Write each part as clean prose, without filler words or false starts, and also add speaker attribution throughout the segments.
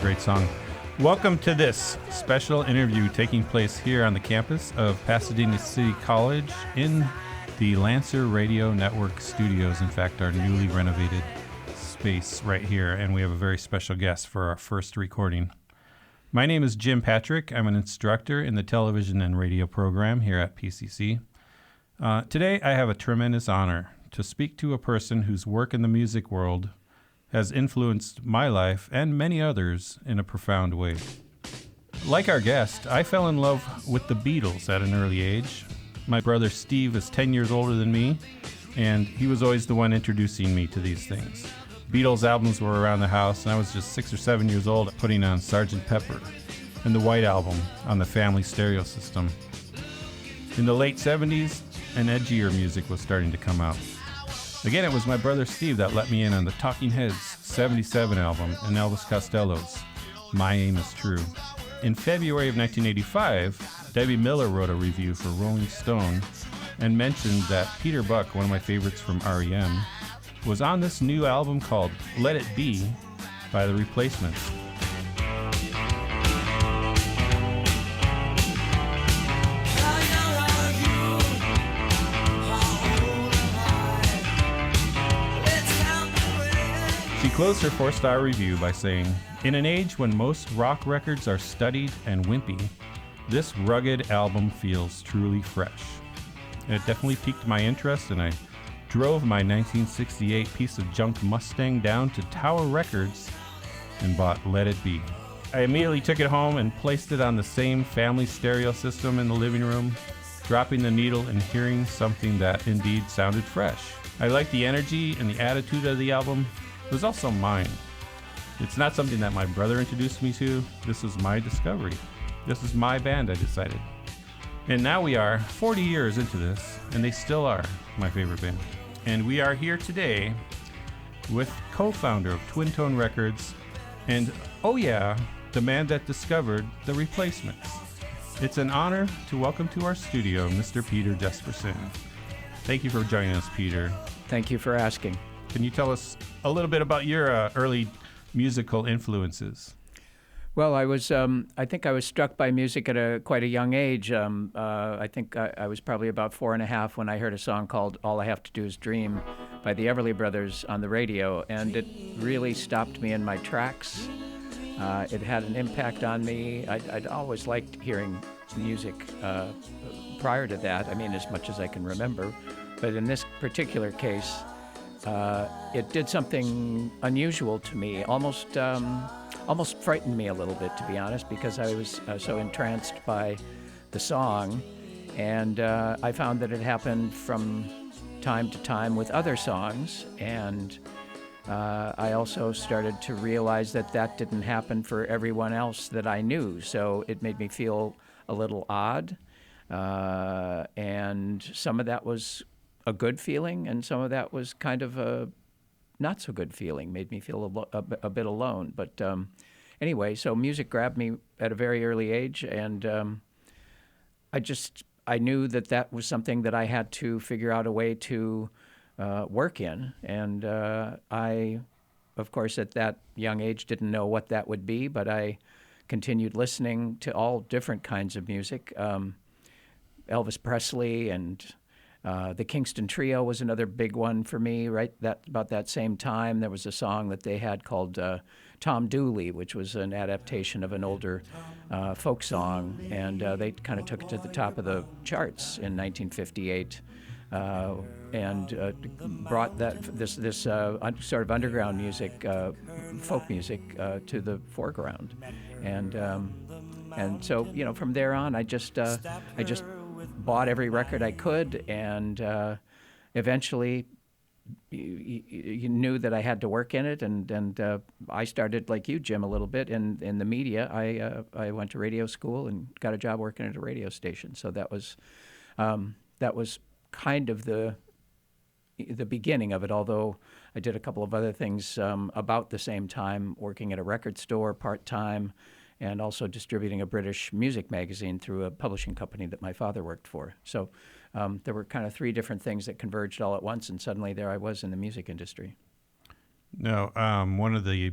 Speaker 1: great song. Welcome to this special interview taking place here on the campus of Pasadena City College in the Lancer Radio Network studios. In fact, our newly renovated space right here, and we have a very special guest for our first recording. My name is Jim Patrick. I'm an instructor in the television and radio program here at PCC. Today, I have a tremendous honor to speak to a person whose work in the music world has influenced my life and many others in a profound way. Like our guest, I fell in love with the Beatles at an early age. My brother Steve is 10 years older than me, and he was always the one introducing me to these things. Beatles albums were around the house, and I was just 6 or 7 years old putting on Sgt. Pepper and the White Album on the family stereo system. In the late 70s, an edgier music was starting to come out. Again, it was my brother Steve that let me in on the Talking Heads' 77 album and Elvis Costello's My Aim Is True. In February of 1985, Debbie Miller wrote a review for Rolling Stone and mentioned that Peter Buck, one of my favorites from R.E.M., was on this new album called Let It Be by The Replacements. She closed her 4-star review by saying, "In an age when most rock records are studied and wimpy, this rugged album feels truly fresh." And it definitely piqued my interest, and I drove my 1968 piece of junk Mustang down to Tower Records and bought Let It Be. I immediately took it home and placed it on the same family stereo system in the living room, dropping the needle and hearing something that indeed sounded fresh. I liked the energy and the attitude of the album. It was also mine. It's not something that my brother introduced me to. This was my discovery. This is my band, I decided. And now we are 40 years into this, and they still are my favorite band. And we are here today with co-founder of Twin Tone Records and, oh yeah, the man that discovered The Replacements. It's an honor to welcome to our studio Mr. Peter Jesperson. Thank you for joining us, Peter.
Speaker 2: Thank you for asking.
Speaker 1: Can you tell us a little bit about your early musical influences?
Speaker 2: Well, I think I was struck by music at quite a young age. I think I was probably about 4.5 when I heard a song called All I Have to Do Is Dream by the Everly Brothers on the radio, and it really stopped me in my tracks. It had an impact on me. I'd always liked hearing music prior to that, as much as I can remember. But in this particular case, it did something unusual to me, almost frightened me a little bit, to be honest, because I was so entranced by the song. And I found that it happened from time to time with other songs. And I also started to realize that that didn't happen for everyone else that I knew. So it made me feel a little odd. And some of that was a good feeling, and some of that was kind of a not so good feeling, made me feel a bit alone. But anyway, so music grabbed me at a very early age, and I knew that was something that I had to figure out a way to work in. And I, of course, at that young age didn't know what that would be, but I continued listening to all different kinds of music. Elvis Presley and the Kingston Trio was another big one for me, right? About that same time, there was a song that they had called Tom Dooley, which was an adaptation of an older folk song, and they kind of took it to the top of the charts in 1958, and brought this sort of underground music, folk music, to the foreground, and so from there on, I just bought every record I could, and eventually you knew that I had to work in it, and I started, like you, Jim, a little bit in the media. I went to radio school and got a job working at a radio station. So that was kind of the beginning of it, although I did a couple of other things about the same time, working at a record store part-time, and also distributing a British music magazine through a publishing company that my father worked for. So there were kind of 3 different things that converged all at once, and suddenly there I was in the music industry.
Speaker 1: No, one of the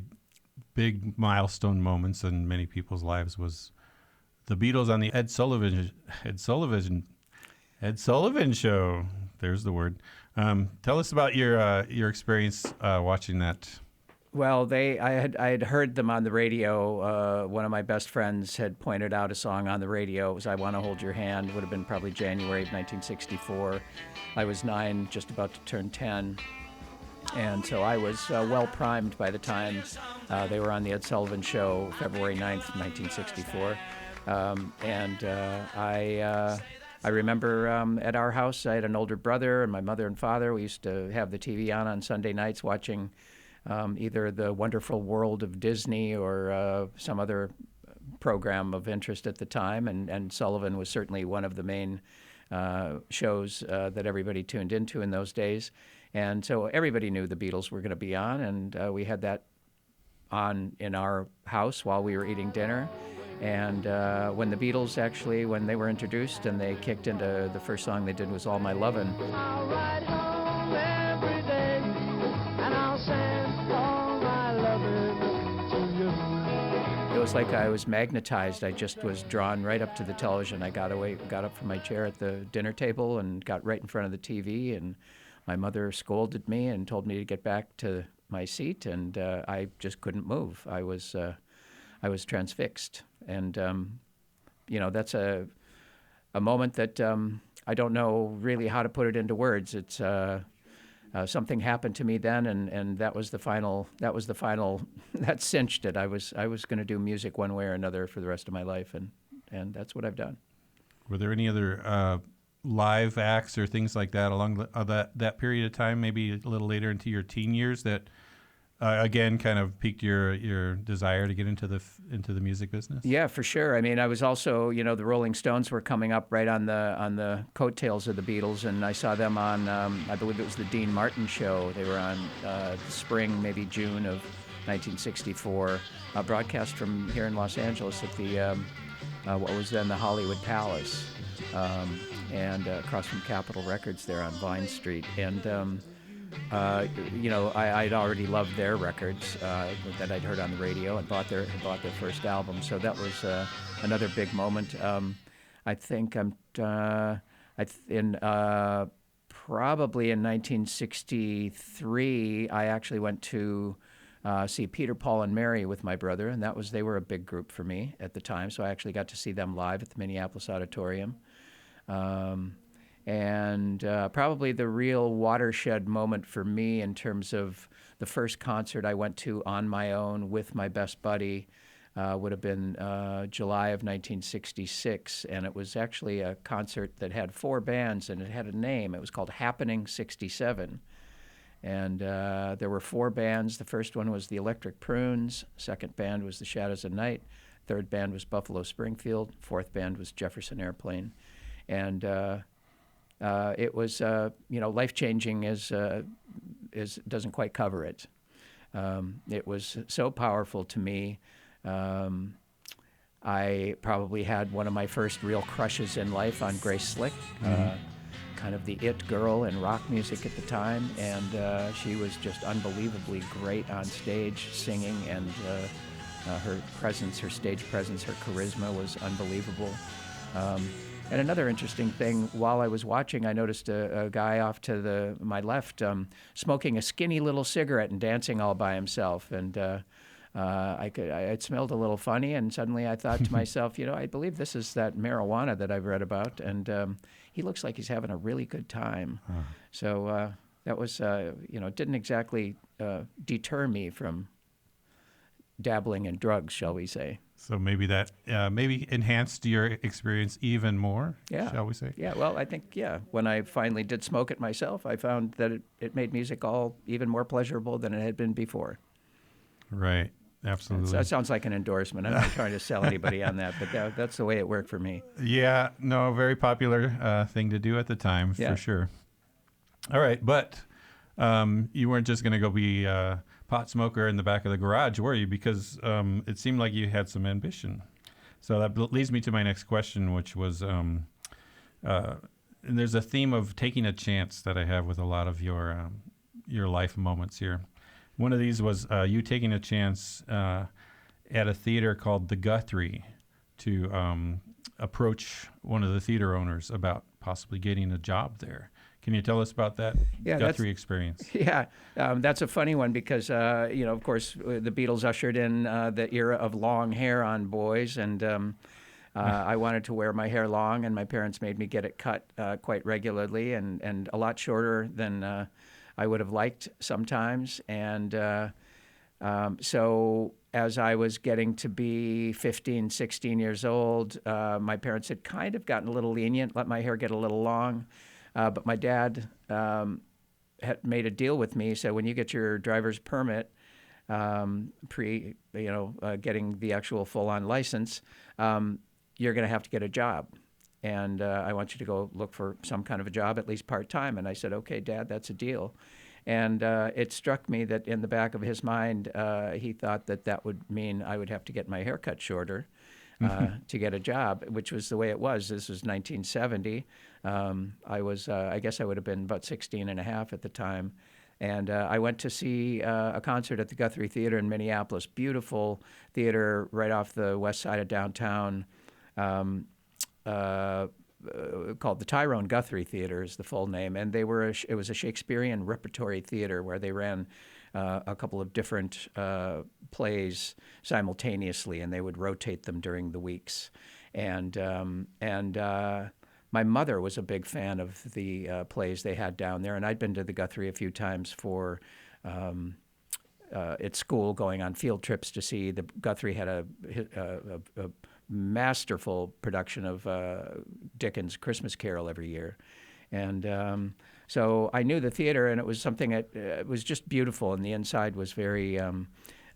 Speaker 1: big milestone moments in many people's lives was the Beatles on the Ed Sullivan show. There's the word. Tell us about your experience watching that.
Speaker 2: Well, I had heard them on the radio. One of my best friends had pointed out a song on the radio. It was "I Want to Hold Your Hand." It would have been probably January of 1964. I was 9, just about to turn 10. And so I was well primed by the time they were on the Ed Sullivan Show, February 9th, 1964. I remember at our house, I had an older brother and my mother and father. We used to have the TV on Sunday nights watching either The Wonderful World of Disney or some other program of interest at the time. And Sullivan was certainly one of the main shows that everybody tuned into in those days. And so everybody knew the Beatles were going to be on, and we had that on in our house while we were eating dinner. And when the Beatles actually, when they were introduced and they kicked into, the first song they did was "All My Lovin'."
Speaker 3: I'll ride home every day, and I'll send all my lovin' to you.
Speaker 2: It was like I was magnetized. I just was drawn right up to the television. I got up from my chair at the dinner table and got right in front of the TV, and my mother scolded me and told me to get back to my seat, and I just couldn't move. I was transfixed, and that's a moment that I don't know really how to put it into words. It's something happened to me then, and that was the final. That cinched it. I was going to do music one way or another for the rest of my life, and that's what I've done.
Speaker 1: Were there any other live acts or things like that along that period of time, maybe a little later into your teen years, that again kind of piqued your desire to get into the music business?
Speaker 2: Yeah, for sure. I mean, I was also, the Rolling Stones were coming up right on the coattails of the Beatles, and I saw them on, I believe it was the Dean Martin show. They were on spring, maybe June of 1964, broadcast from here in Los Angeles at the what was then the Hollywood Palace. And across from Capitol Records there on Vine Street. And, I'd already loved their records that I'd heard on the radio and bought their first album. So that was another big moment. I think probably in 1963, I actually went to see Peter, Paul, and Mary with my brother, and they were a big group for me at the time. So I actually got to see them live at the Minneapolis Auditorium. Probably the real watershed moment for me in terms of the first concert I went to on my own with my best buddy would have been July of 1966, and it was actually a concert that had 4 bands, and it had a name. It was called Happening 67. And there were 4 bands. The first one was the Electric Prunes. Second band was the Shadows of Night. Third band was Buffalo Springfield. Fourth band was Jefferson Airplane. And it was, life-changing doesn't quite cover it. It was so powerful to me. I probably had one of my first real crushes in life on Grace Slick, kind of the it girl in rock music at the time, and she was just unbelievably great on stage singing, and her presence, her stage presence, her charisma was unbelievable. And another interesting thing, while I was watching, I noticed a guy off to my left smoking a skinny little cigarette and dancing all by himself. And it smelled a little funny, and suddenly I thought to myself, I believe this is that marijuana that I've read about, and he looks like he's having a really good time. Huh. So that was, it didn't exactly deter me from dabbling in drugs, shall we say.
Speaker 1: So maybe that maybe enhanced your experience even more, shall we say?
Speaker 2: Yeah, well, I think, when I finally did smoke it myself, I found that it made music all even more pleasurable than it had been before.
Speaker 1: Right, absolutely.
Speaker 2: That sounds like an endorsement. I'm not trying to sell anybody on that, but that's the way it worked for me.
Speaker 1: Yeah, no, very popular thing to do at the time, for sure. All right, but you weren't just going to go be pot smoker in the back of the garage, were you? Because it seemed like you had some ambition. So that leads me to my next question, which was, and there's a theme of taking a chance that I have with a lot of your life moments here. One of these was you taking a chance at a theater called the Guthrie to approach one of the theater owners about possibly getting a job there. Can you tell us about that Guthrie experience?
Speaker 2: Yeah, that's a funny one because, of course, the Beatles ushered in the era of long hair on boys, and I wanted to wear my hair long, and my parents made me get it cut quite regularly and a lot shorter than I would have liked sometimes. And so as I was getting to be 15, 16 years old, my parents had kind of gotten a little lenient, let my hair get a little long. But my dad had made a deal with me. So when you get your driver's permit, getting the actual full-on license, you're going to have to get a job. And I want you to go look for some kind of a job, at least part-time. And I said, okay, Dad, that's a deal. And it struck me that in the back of his mind, he thought that would mean I would have to get my hair cut shorter. To get a job, which was the way it was. This was 1970. I guess I would have been about 16 and a half at the time. And I went to see a concert at the Guthrie Theater in Minneapolis, beautiful theater right off the west side of downtown, called the Tyrone Guthrie Theater is the full name. And it was a Shakespearean repertory theater where they ran a couple of different plays simultaneously, and they would rotate them during the weeks. And my mother was a big fan of the plays they had down there, and I'd been to the Guthrie a few times for at school, going on field trips to see. The Guthrie had a masterful production of Dickens' Christmas Carol every year. And so I knew the theater, and it was something that it was just beautiful, and the inside was very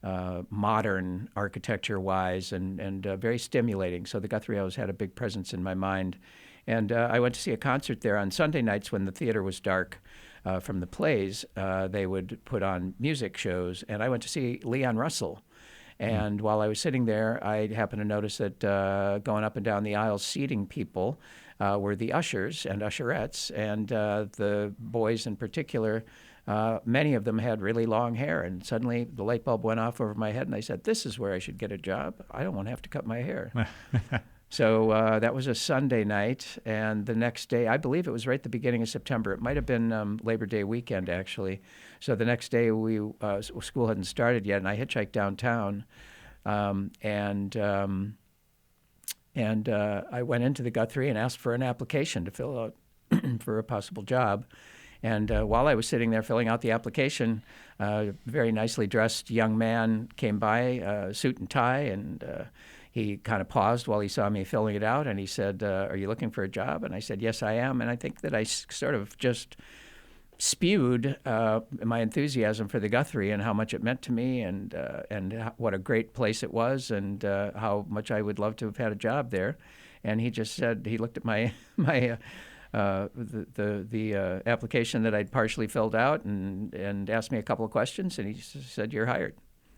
Speaker 2: modern architecture-wise and very stimulating. So the Guthrie always had a big presence in my mind. And I went to see a concert there on Sunday nights when the theater was dark from the plays. They would put on music shows, and I went to see Leon Russell. And while I was sitting there, I happened to notice that going up and down the aisles seating people were the ushers and usherettes, and the boys in particular. Many of them had really long hair, and suddenly the light bulb went off over my head, and I said, this is where I should get a job. I don't want to have to cut my hair. So that was a Sunday night, and the next day, I believe it was right at the beginning of September. It might have been Labor Day weekend, actually. So the next day, school hadn't started yet, and I hitchhiked downtown, and I went into the Guthrie and asked for an application to fill out for a possible job. And while I was sitting there filling out the application, a very nicely dressed young man came by, suit and tie, and he kind of paused while he saw me filling it out, and he said, are you looking for a job? And I said, yes, I am. And I think that I sort of just spewed my enthusiasm for the Guthrie and how much it meant to me, and what a great place it was, and how much I would love to have had a job there. And he just said, he looked at my the application that I'd partially filled out and asked me a couple of questions, and he said, you're hired,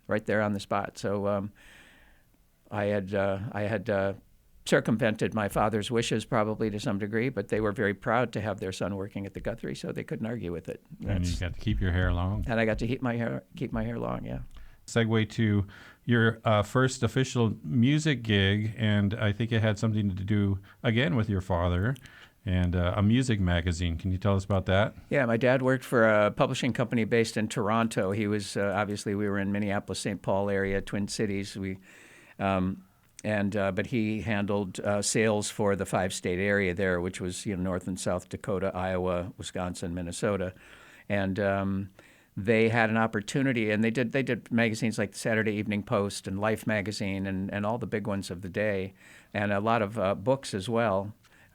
Speaker 2: right there on the spot. So I had circumvented my father's wishes probably to some degree, but they were very proud to have their son working at the Guthrie, so they couldn't argue with it.
Speaker 1: And you got to keep your hair long.
Speaker 2: And I got to keep my hair long, yeah.
Speaker 1: Segue to your first official music gig, and I think it had something to do, again, with your father and a music magazine. Can you tell us about that? Yeah,
Speaker 2: my dad worked for a publishing company based in Toronto. He was, obviously, we were in Minneapolis, St. Paul area, Twin Cities. But he handled sales for the 5-state area there, which was North and South Dakota, Iowa, Wisconsin, Minnesota, and they had an opportunity, and they did magazines like the Saturday Evening Post and Life magazine and all the big ones of the day, and a lot of books as well,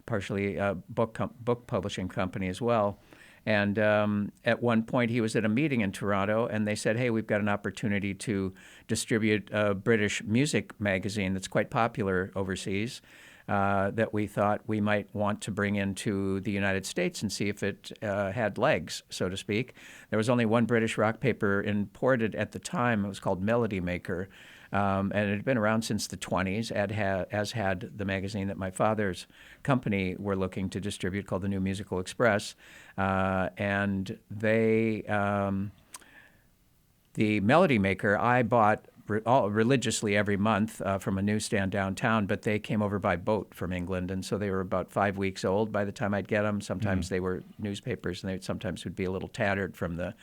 Speaker 2: partially book publishing company as well. And at one point, he was at a meeting in Toronto, and they said, hey, we've got an opportunity to distribute a British music magazine that's quite popular overseas that we thought we might want to bring into the United States and see if it had legs, so to speak. There was only one British rock paper imported at the time. It was called Melody Maker. And it had been around since the 20s, as had the magazine that my father's company were looking to distribute called the New Musical Express. And they The Melody Maker I bought religiously every month from a newsstand downtown, but they came over by boat from England, and so they were about 5 weeks old by the time I'd get them. Sometimes they were newspapers, and they sometimes would be a little tattered from the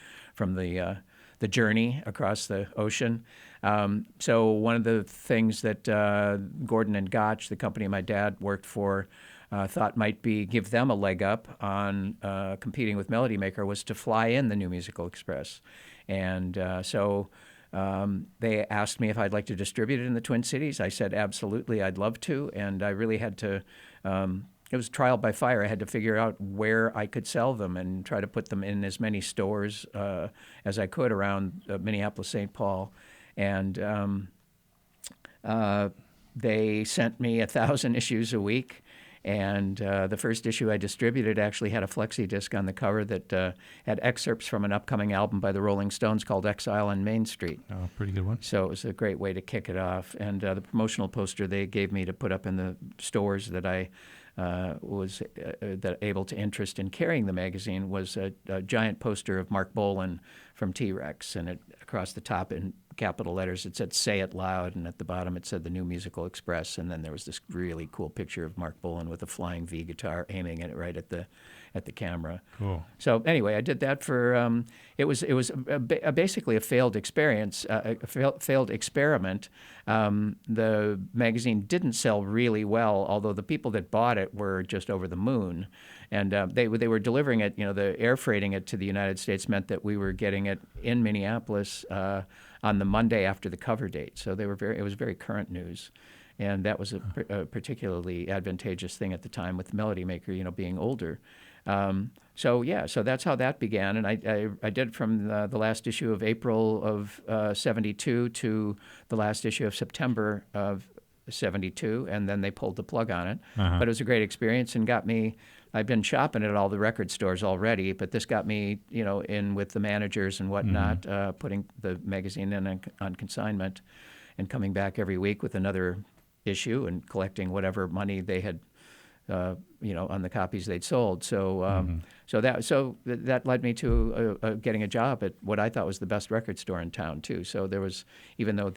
Speaker 2: journey across the ocean. So one of the things that Gordon and Gotch, the company my dad worked for, thought might give them a leg up on competing with Melody Maker was to fly in the New Musical Express. And so they asked me if I'd like to distribute it in the Twin Cities. I said, absolutely, I'd love to. And I really had to, it was trial by fire. I had to figure out where I could sell them and try to put them in as many stores as I could around Minneapolis, St. Paul. And they sent me 1,000 issues a week. And the first issue I distributed actually had a flexi disc on the cover that had excerpts from an upcoming album by the Rolling Stones called Exile on Main Street.
Speaker 1: Oh, pretty good one.
Speaker 2: So it was a great way to kick it off. And the promotional poster they gave me to put up in the stores that I was able to interest in carrying the magazine was a giant poster of Mark Bolan from T-Rex. And across the top in capital letters it said "Say It Loud," and at the bottom it said "The New Musical Express." And then there was this really cool picture of Mark Bolan with a flying V guitar aiming it right at the camera.
Speaker 1: Cool.
Speaker 2: So anyway, I did that for it was basically a failed experience, failed experiment. The magazine didn't sell really well, although the people that bought it were just over the moon. And they were delivering it, the air freighting it to the United States meant that we were getting it in Minneapolis on the Monday after the cover date. So it was very current news. And that was a particularly advantageous thing at the time with Melody Maker, being older. So that's how that began. And I did from the last issue of April of 72 to the last issue of September of 72, and then they pulled the plug on it.
Speaker 1: Uh-huh.
Speaker 2: But it was a great experience and got me, I've been shopping at all the record stores already, but this got me, in with the managers and whatnot, putting the magazine in on consignment and coming back every week with another issue and collecting whatever money they had on the copies they'd sold. So that led me to getting a job at what I thought was the best record store in town too. So there was, even though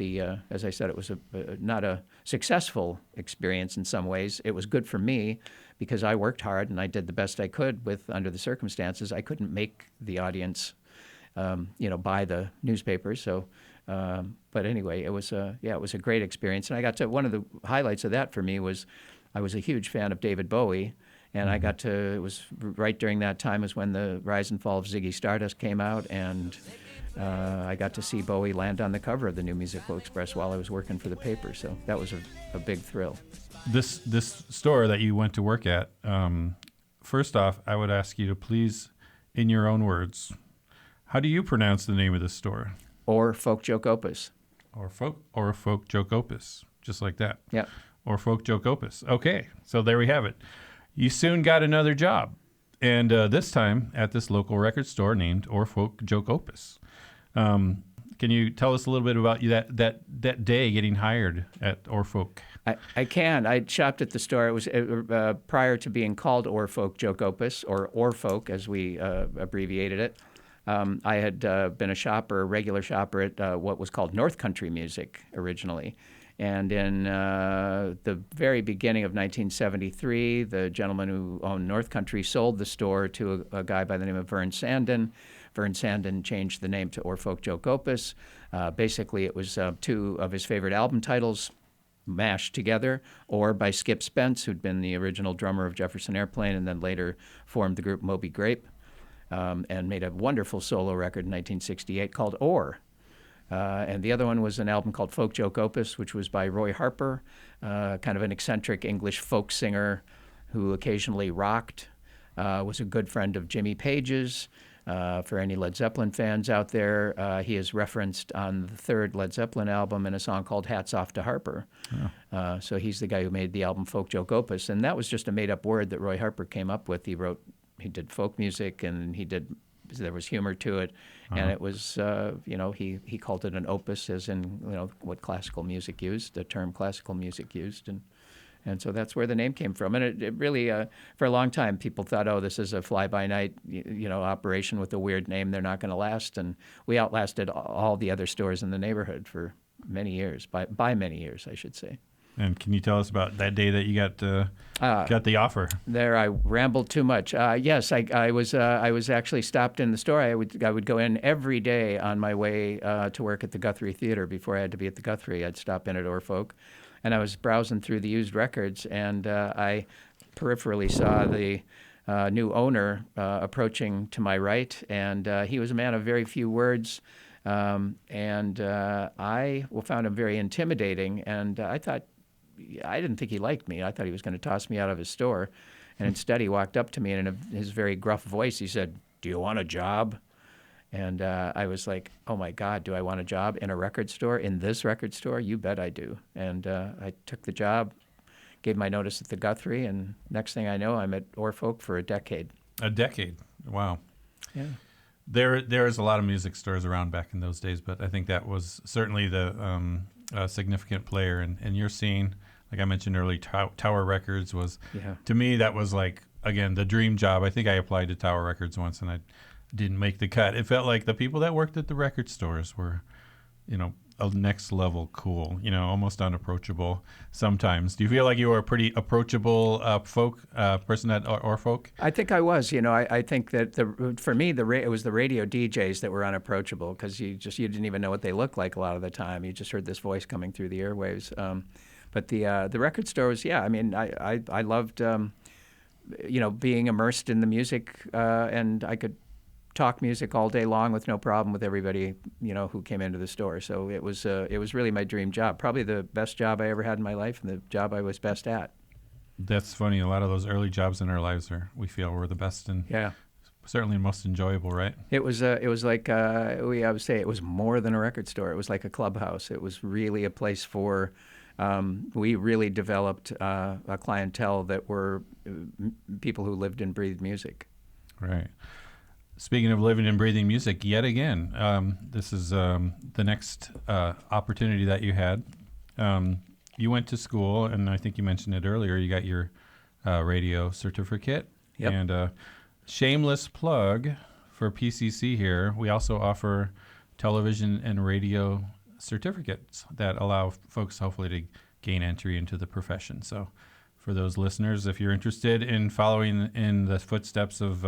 Speaker 2: as I said, it was not a successful experience in some ways, it was good for me because I worked hard and I did the best I could under the circumstances. I couldn't make the audience, buy the newspapers. So. But anyway, it was a great experience, and I got to, one of the highlights of that for me was I was a huge fan of David Bowie, and it was right during that time was when the Rise and Fall of Ziggy Stardust came out, and I got to see Bowie land on the cover of the New Musical Express while I was working for the paper, so that was a big thrill.
Speaker 1: This store that you went to work at, first off, I would ask you to please, in your own words, how do you pronounce the name of this store?
Speaker 2: Or Folk Joke Opus.
Speaker 1: Or Folk Joke Opus, just like that.
Speaker 2: Yeah.
Speaker 1: Or Folk Joke Opus. Okay, so there we have it. You soon got another job, and this time at this local record store named Or Folk Joke Opus. Can you tell us a little bit about that day getting hired at Or Folk?
Speaker 2: I can. I shopped at the store. It was prior to being called Or Folk Joke Opus, or Folk as we abbreviated it. I had been a regular shopper at what was called North Country Music originally. And in the very beginning of 1973, the gentleman who owned North Country sold the store to a guy by the name of Vern Sandin. Vern Sandin changed the name to Or Folk Joke Opus. Basically, it was two of his favorite album titles mashed together, or by Skip Spence, who'd been the original drummer of Jefferson Airplane and then later formed the group Moby Grape. And made a wonderful solo record in 1968 called Or. And the other one was an album called Folk Joke Opus, which was by Roy Harper, kind of an eccentric English folk singer who occasionally rocked, was a good friend of Jimmy Page's. For any Led Zeppelin fans out there, he is referenced on the third Led Zeppelin album in a song called Hats Off to Harper. Oh. So he's the guy who made the album Folk Joke Opus. And that was just a made-up word that Roy Harper came up with. He did folk music, and there was humor to it, and it was, he called it an opus, as in, what classical music used, the term classical music used, and And so that's where the name came from. And it really, for a long time, people thought, oh, this is a fly-by-night, operation with a weird name. They're not going to last. And we outlasted all the other stores in the neighborhood for many years, by many years, I should say.
Speaker 1: And can you tell us about that day that you got the offer?
Speaker 2: There, I rambled too much. Yes, I was actually stopped in the store. I would go in every day on my way to work at the Guthrie Theater. Before I had to be at the Guthrie, I'd stop in at Orfolk, and I was browsing through the used records, and I peripherally saw the new owner approaching to my right, and he was a man of very few words. And I found him very intimidating, and I didn't think he liked me. I thought he was going to toss me out of his store. And instead, he walked up to me, and in his very gruff voice, he said, "Do you want a job?" And I was like, oh, my God, do I want a job in a record store, in this record store? You bet I do. And I took the job, gave my notice at the Guthrie, and next thing I know, I'm at Orfolk for a decade.
Speaker 1: A decade. Wow.
Speaker 2: Yeah.
Speaker 1: There is a lot of music stores around back in those days, but I think that was certainly the significant player. And your scene, like I mentioned earlier, Tower Records was, to me, that was like, again, the dream job. I think I applied to Tower Records once, and I didn't make the cut. It felt like the people that worked at the record stores were, a next level cool, almost unapproachable sometimes. Do you feel like you were a pretty approachable person at Orfolk?
Speaker 2: I think I was. I think that for me, it was the radio DJs that were unapproachable, because you didn't even know what they looked like a lot of the time. You just heard this voice coming through the airwaves. But the record store was, I loved, being immersed in the music, and I could talk music all day long with no problem with everybody, who came into the store. So it was really my dream job, probably the best job I ever had in my life, and the job I was best at.
Speaker 1: That's funny. A lot of those early jobs in our lives we feel were the best and certainly most enjoyable, right?
Speaker 2: It was like I would say it was more than a record store. It was like a clubhouse. It was really a place for. We really developed a clientele that were people who lived and breathed music.
Speaker 1: Right. Speaking of living and breathing music, yet again, this is the next opportunity that you had. You went to school, and I think you mentioned it earlier, you got your radio certificate.
Speaker 2: Yep.
Speaker 1: And shameless plug for PCC here, we also offer television and radio certificates that allow folks hopefully to gain entry into the profession. So for those listeners, if you're interested in following in the footsteps of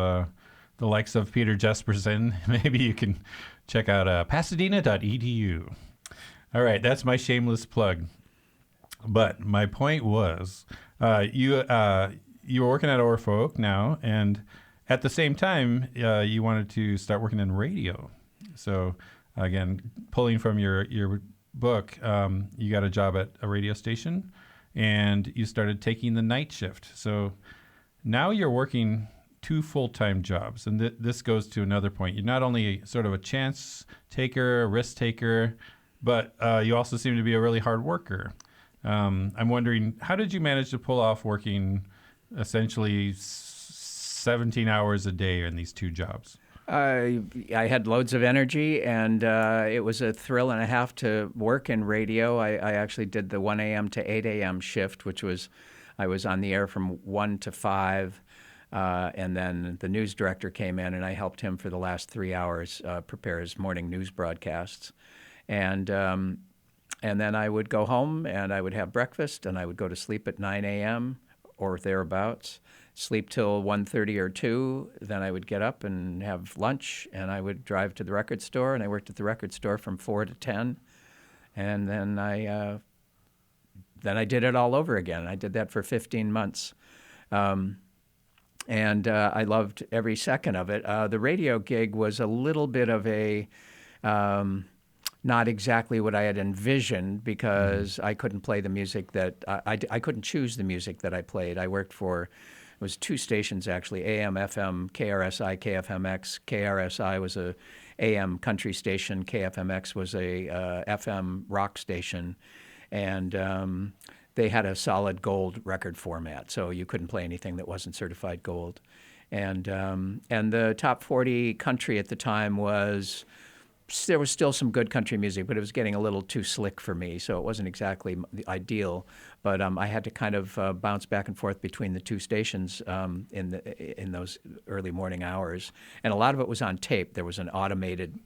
Speaker 1: the likes of Peter Jesperson, maybe you can check out pasadena.edu. All right, that's my shameless plug. But my point was, you were working at Orfolk now, and at the same time, you wanted to start working in radio. So again, pulling from your book, you got a job at a radio station, and you started taking the night shift. So now you're working 2 full-time jobs, and this goes to another point. You're not only sort of a chance taker, a risk taker, but you also seem to be a really hard worker. I'm wondering, how did you manage to pull off working essentially 17 hours a day in these 2 jobs?
Speaker 2: I had loads of energy, and it was a thrill and a half to work in radio. I actually did the 1 a.m. to 8 a.m. shift, I was on the air from 1 to 5. And then the news director came in, and I helped him for the last 3 hours prepare his morning news broadcasts. And then I would go home, and I would have breakfast, and I would go to sleep at 9 a.m. or thereabouts, sleep till 1:30 or 2. Then I would get up and have lunch, and I would drive to the record store, and I worked at the record store from 4 to 10. And then I did it all over again. I did that for 15 months. And I loved every second of it. The radio gig was a little bit of a not exactly what I had envisioned, because I couldn't play the music that I couldn't choose the music that I played. I worked for, it was 2 stations actually, AM, FM, KRSI, KFMX. KRSI was a AM country station. KFMX was a FM rock station. And they had a solid gold record format, so you couldn't play anything that wasn't certified gold. And the top 40 country at the time was there was still some good country music, but it was getting a little too slick for me, so it wasn't exactly the ideal. But I had to kind of bounce back and forth between the two stations in those early morning hours, and a lot of it was on tape. There was an automated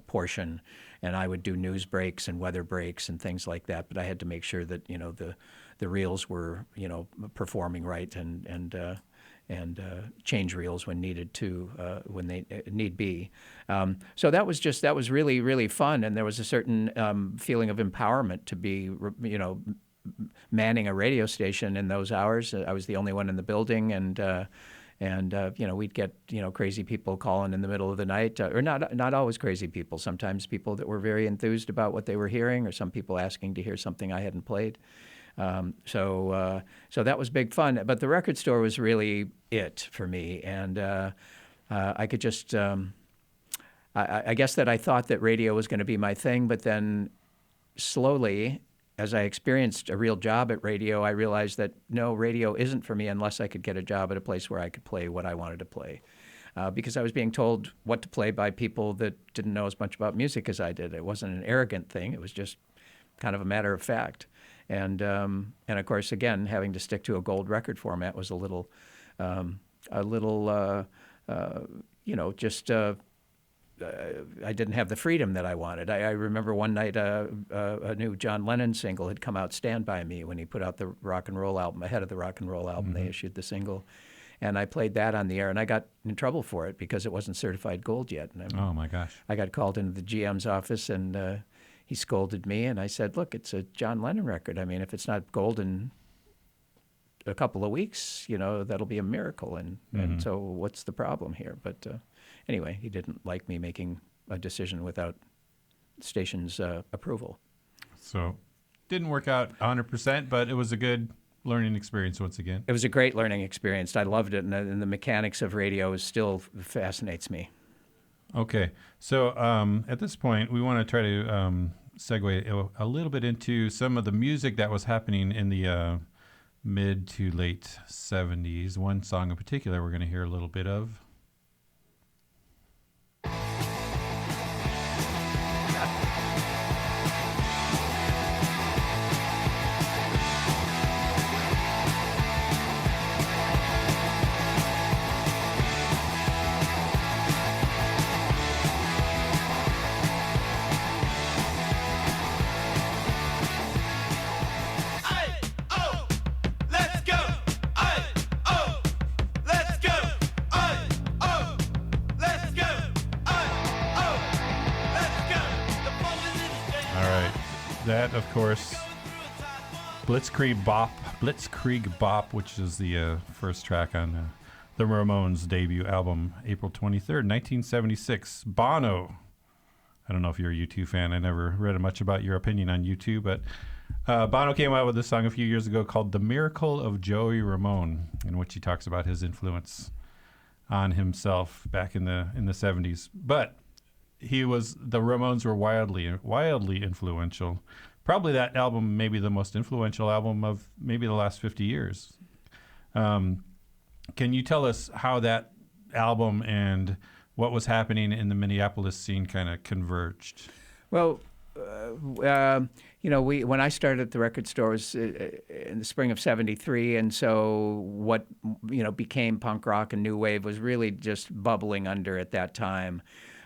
Speaker 2: portion, and I would do news breaks and weather breaks and things like that. But I had to make sure that the reels were performing right and change reels when needed to, when they need be. So that was really, really fun, and there was a certain feeling of empowerment to be, manning a radio station in those hours. I was the only one in the building, and we'd get crazy people calling in the middle of the night, or not always crazy people. Sometimes people that were very enthused about what they were hearing, or some people asking to hear something I hadn't played. So that was big fun. But the record store was really it for me, and I could just I guess that I thought that radio was going to be my thing, but then slowly, as I experienced a real job at radio, I realized that no, radio isn't for me unless I could get a job at a place where I could play what I wanted to play. Because I was being told what to play by people that didn't know as much about music as I did. It wasn't an arrogant thing. It was just kind of a matter of fact. And of course, again, having to stick to a gold record format was a little I didn't have the freedom that I wanted. I remember one night a new John Lennon single had come out, "Stand By Me," when he put out the rock and roll album. Ahead of the rock and roll album, they issued the single. And I played that on the air, and I got in trouble for it because it wasn't certified gold yet. And
Speaker 1: Oh, my gosh.
Speaker 2: I got called into the GM's office, and he scolded me, and I said, "Look, it's a John Lennon record. I mean, if it's not gold in a couple of weeks, that'll be a miracle. And so what's the problem here?" But anyway, he didn't like me making a decision without station's approval.
Speaker 1: So didn't work out 100%, but it was a good learning experience once again.
Speaker 2: It was a great learning experience. I loved it, and the mechanics of radio still fascinates me.
Speaker 1: Okay, so at this point, we want to try to segue a little bit into some of the music that was happening in the mid to late 70s. One song in particular we're going to hear a little bit of. That, of course, Blitzkrieg Bop, which is the first track on the Ramones' debut album, April 23rd, 1976. Bono. I don't know if you're a U2 fan. I never read much about your opinion on U2, but Bono came out with a song a few years ago called "The Miracle of Joey Ramone," in which he talks about his influence on himself back in the 70s. But the Ramones were wildly influential. Probably that album, maybe the most influential album of maybe the last 50 years. Can you tell us how that album and what was happening in the Minneapolis scene kind of converged?
Speaker 2: Well, when I started at the record store was in the spring of '73, and so what became punk rock and new wave was really just bubbling under at that time.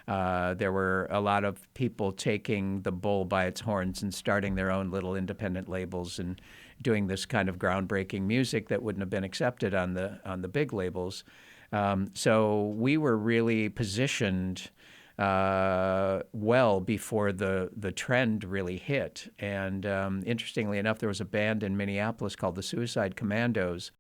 Speaker 2: There were a lot of people taking the bull by its horns and starting their own little independent labels and doing this kind of groundbreaking music that wouldn't have been accepted on the big labels. So we were really positioned well before the trend really hit. And interestingly enough, there was a band in Minneapolis called the Suicide Commandos.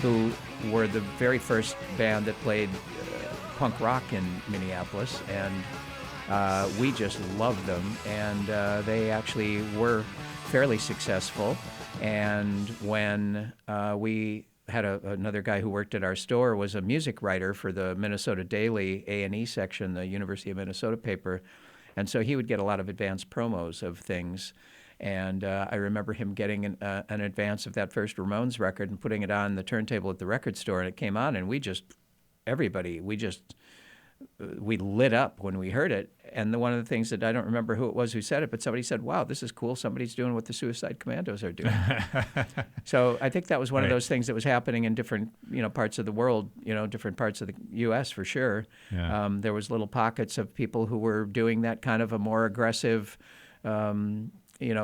Speaker 2: Who were the very first band that played punk rock in Minneapolis, and we just loved them, and they actually were fairly successful. And when we had another guy who worked at our store, was a music writer for the Minnesota Daily A&E section, the University of Minnesota paper. And so he would get a lot of advance promos of things. And I remember him getting an advance of that first Ramones record and putting it on the turntable at the record store, and it came on, and we lit up when we heard it. And one of the things that I don't remember who it was who said it, but somebody said, "Wow, this is cool. Somebody's doing what the Suicide Commandos are doing." So I think that was one of those things that was happening in different, parts of the world, different parts of the U.S. for sure.
Speaker 1: Yeah.
Speaker 2: There was little pockets of people who were doing that kind of a more aggressive, and it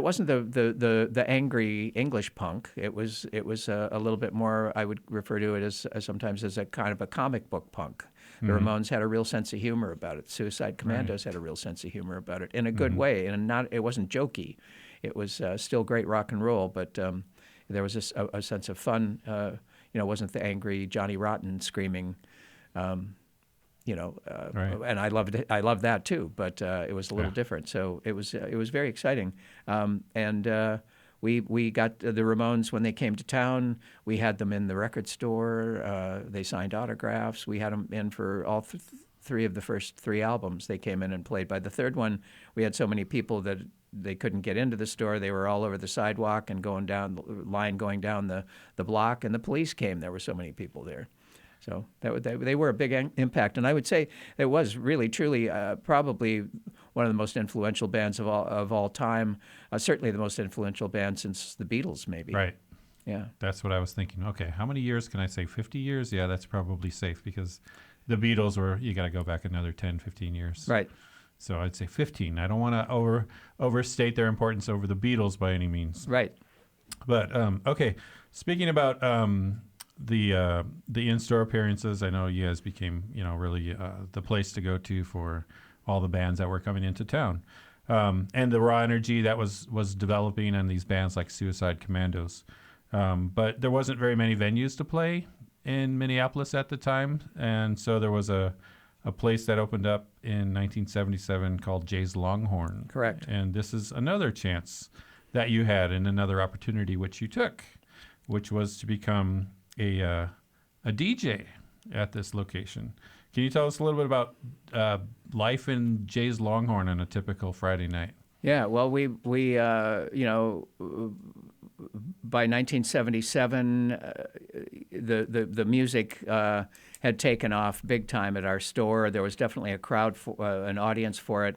Speaker 2: wasn't the angry English punk. It was a little bit more. I would refer to it as sometimes as a kind of a comic book punk. The Ramones had a real sense of humor about it. Suicide Commandos had a real sense of humor about it in a good way, and it wasn't jokey. It was still great rock and roll, but there was a sense of fun. It wasn't the angry Johnny Rotten screaming. And I loved it. I loved that too, but it was a little different. So it was very exciting. We got the Ramones when they came to town. We had them in the record store. They signed autographs. We had them in for all three of the first three albums. They came in and played. By the third one, we had so many people that they couldn't get into the store. They were all over the sidewalk and going down the block, and the police came. There were so many people there. So they were a big impact, and I would say it was really, truly, probably one of the most influential bands of all time. Certainly the most influential band since the Beatles, maybe.
Speaker 1: Right.
Speaker 2: Yeah.
Speaker 1: That's what I was thinking. Okay, how many years can I say? 50 years? Yeah, that's probably safe because the Beatles you got to go back another 10, 15 years.
Speaker 2: Right.
Speaker 1: So I'd say 15. I don't want to overstate their importance over the Beatles by any means.
Speaker 2: Right.
Speaker 1: But okay, speaking about the in-store appearances, I know you guys became really the place to go to for all the bands that were coming into town, and the raw energy that was developing in these bands like Suicide Commandos. But there wasn't very many venues to play in Minneapolis at the time, and so there was a place that opened up in 1977 called Jay's Longhorn.
Speaker 2: Correct.
Speaker 1: And this is another chance that you had and another opportunity which you took, which was to become a DJ at this location. Can you tell us a little bit about life in Jay's Longhorn on a typical Friday night?
Speaker 2: Yeah, well, we by 1977, the music had taken off big time at our store. There was definitely a crowd, an audience for it.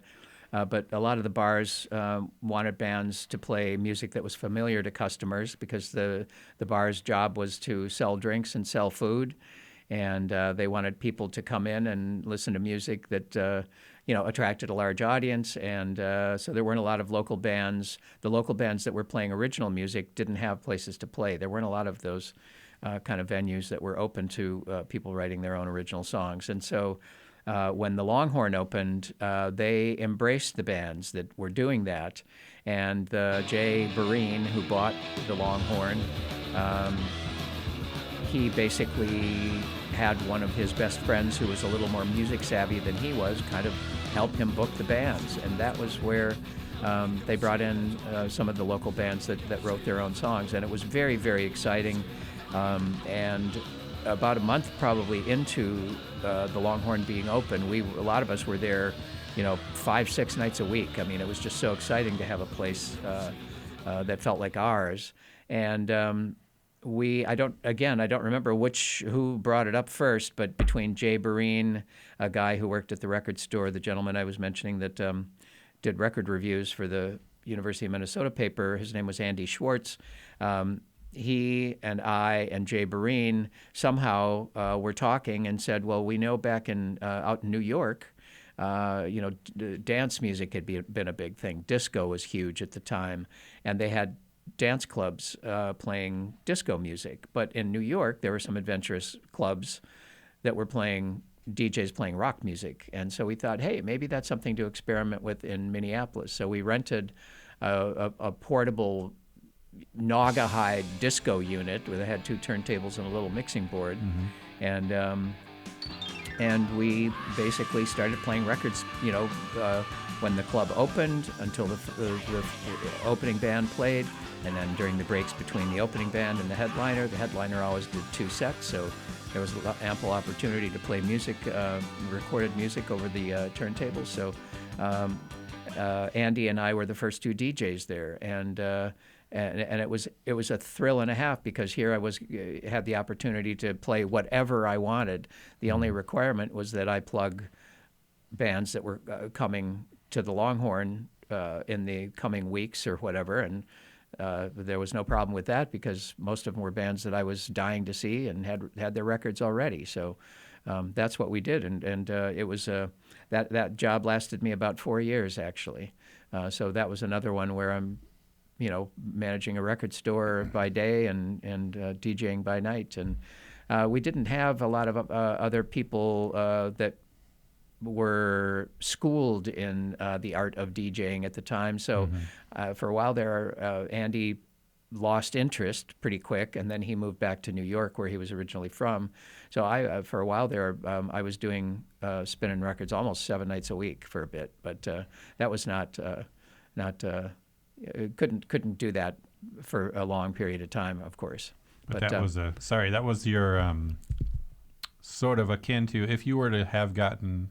Speaker 2: But a lot of the bars wanted bands to play music that was familiar to customers because the bar's job was to sell drinks and sell food. And they wanted people to come in and listen to music that, attracted a large audience. And so there weren't a lot of local bands. The local bands that were playing original music didn't have places to play. There weren't a lot of those kind of venues that were open to people writing their own original songs. And so when the Longhorn opened, they embraced the bands that were doing that. And Jay Barine, who bought the Longhorn, he basically had one of his best friends who was a little more music savvy than he was kind of help him book the bands. And that was where they brought in some of the local bands that wrote their own songs. And it was very, very exciting. And about a month probably into the Longhorn being open, a lot of us were there, 5-6 nights a week. I mean, it was just so exciting to have a place that felt like ours. And I don't remember who brought it up first, but between Jay Barine, a guy who worked at the record store, the gentleman I was mentioning that did record reviews for the University of Minnesota paper, his name was Andy Schwartz. He and I and Jay Barine somehow were talking and said, well, we know back out in New York, dance music had been a big thing. Disco was huge at the time, and they had dance clubs playing disco music. But in New York, there were some adventurous clubs that were playing DJs playing rock music. And so we thought, hey, maybe that's something to experiment with in Minneapolis. So we rented a portable Naugahyde disco unit where they had 2 turntables and a little mixing board. Mm-hmm. And we basically started playing records, when the club opened until the opening band played. And then during the breaks between the opening band and the headliner always did 2 sets, so there was ample opportunity to play music, recorded music over the turntables. So Andy and I were the first 2 DJs there, and it was a thrill and a half, because here I had the opportunity to play whatever I wanted. The only requirement was that I plug bands that were coming to the Longhorn in the coming weeks or whatever, and there was no problem with that, because most of them were bands that I was dying to see and had their records already. So that's what we did, and it was that job lasted me about 4 years actually. So that was another one where I'm, managing a record store by day and DJing by night, and we didn't have a lot of other people that were schooled in the art of DJing at the time. So for a while there, Andy lost interest pretty quick, and then he moved back to New York, where he was originally from. So for a while there, I was doing spinning records almost 7 nights a week for a bit, but that was not couldn't do that for a long period of time, of course.
Speaker 1: But that was your sort of akin to, if you were to have gotten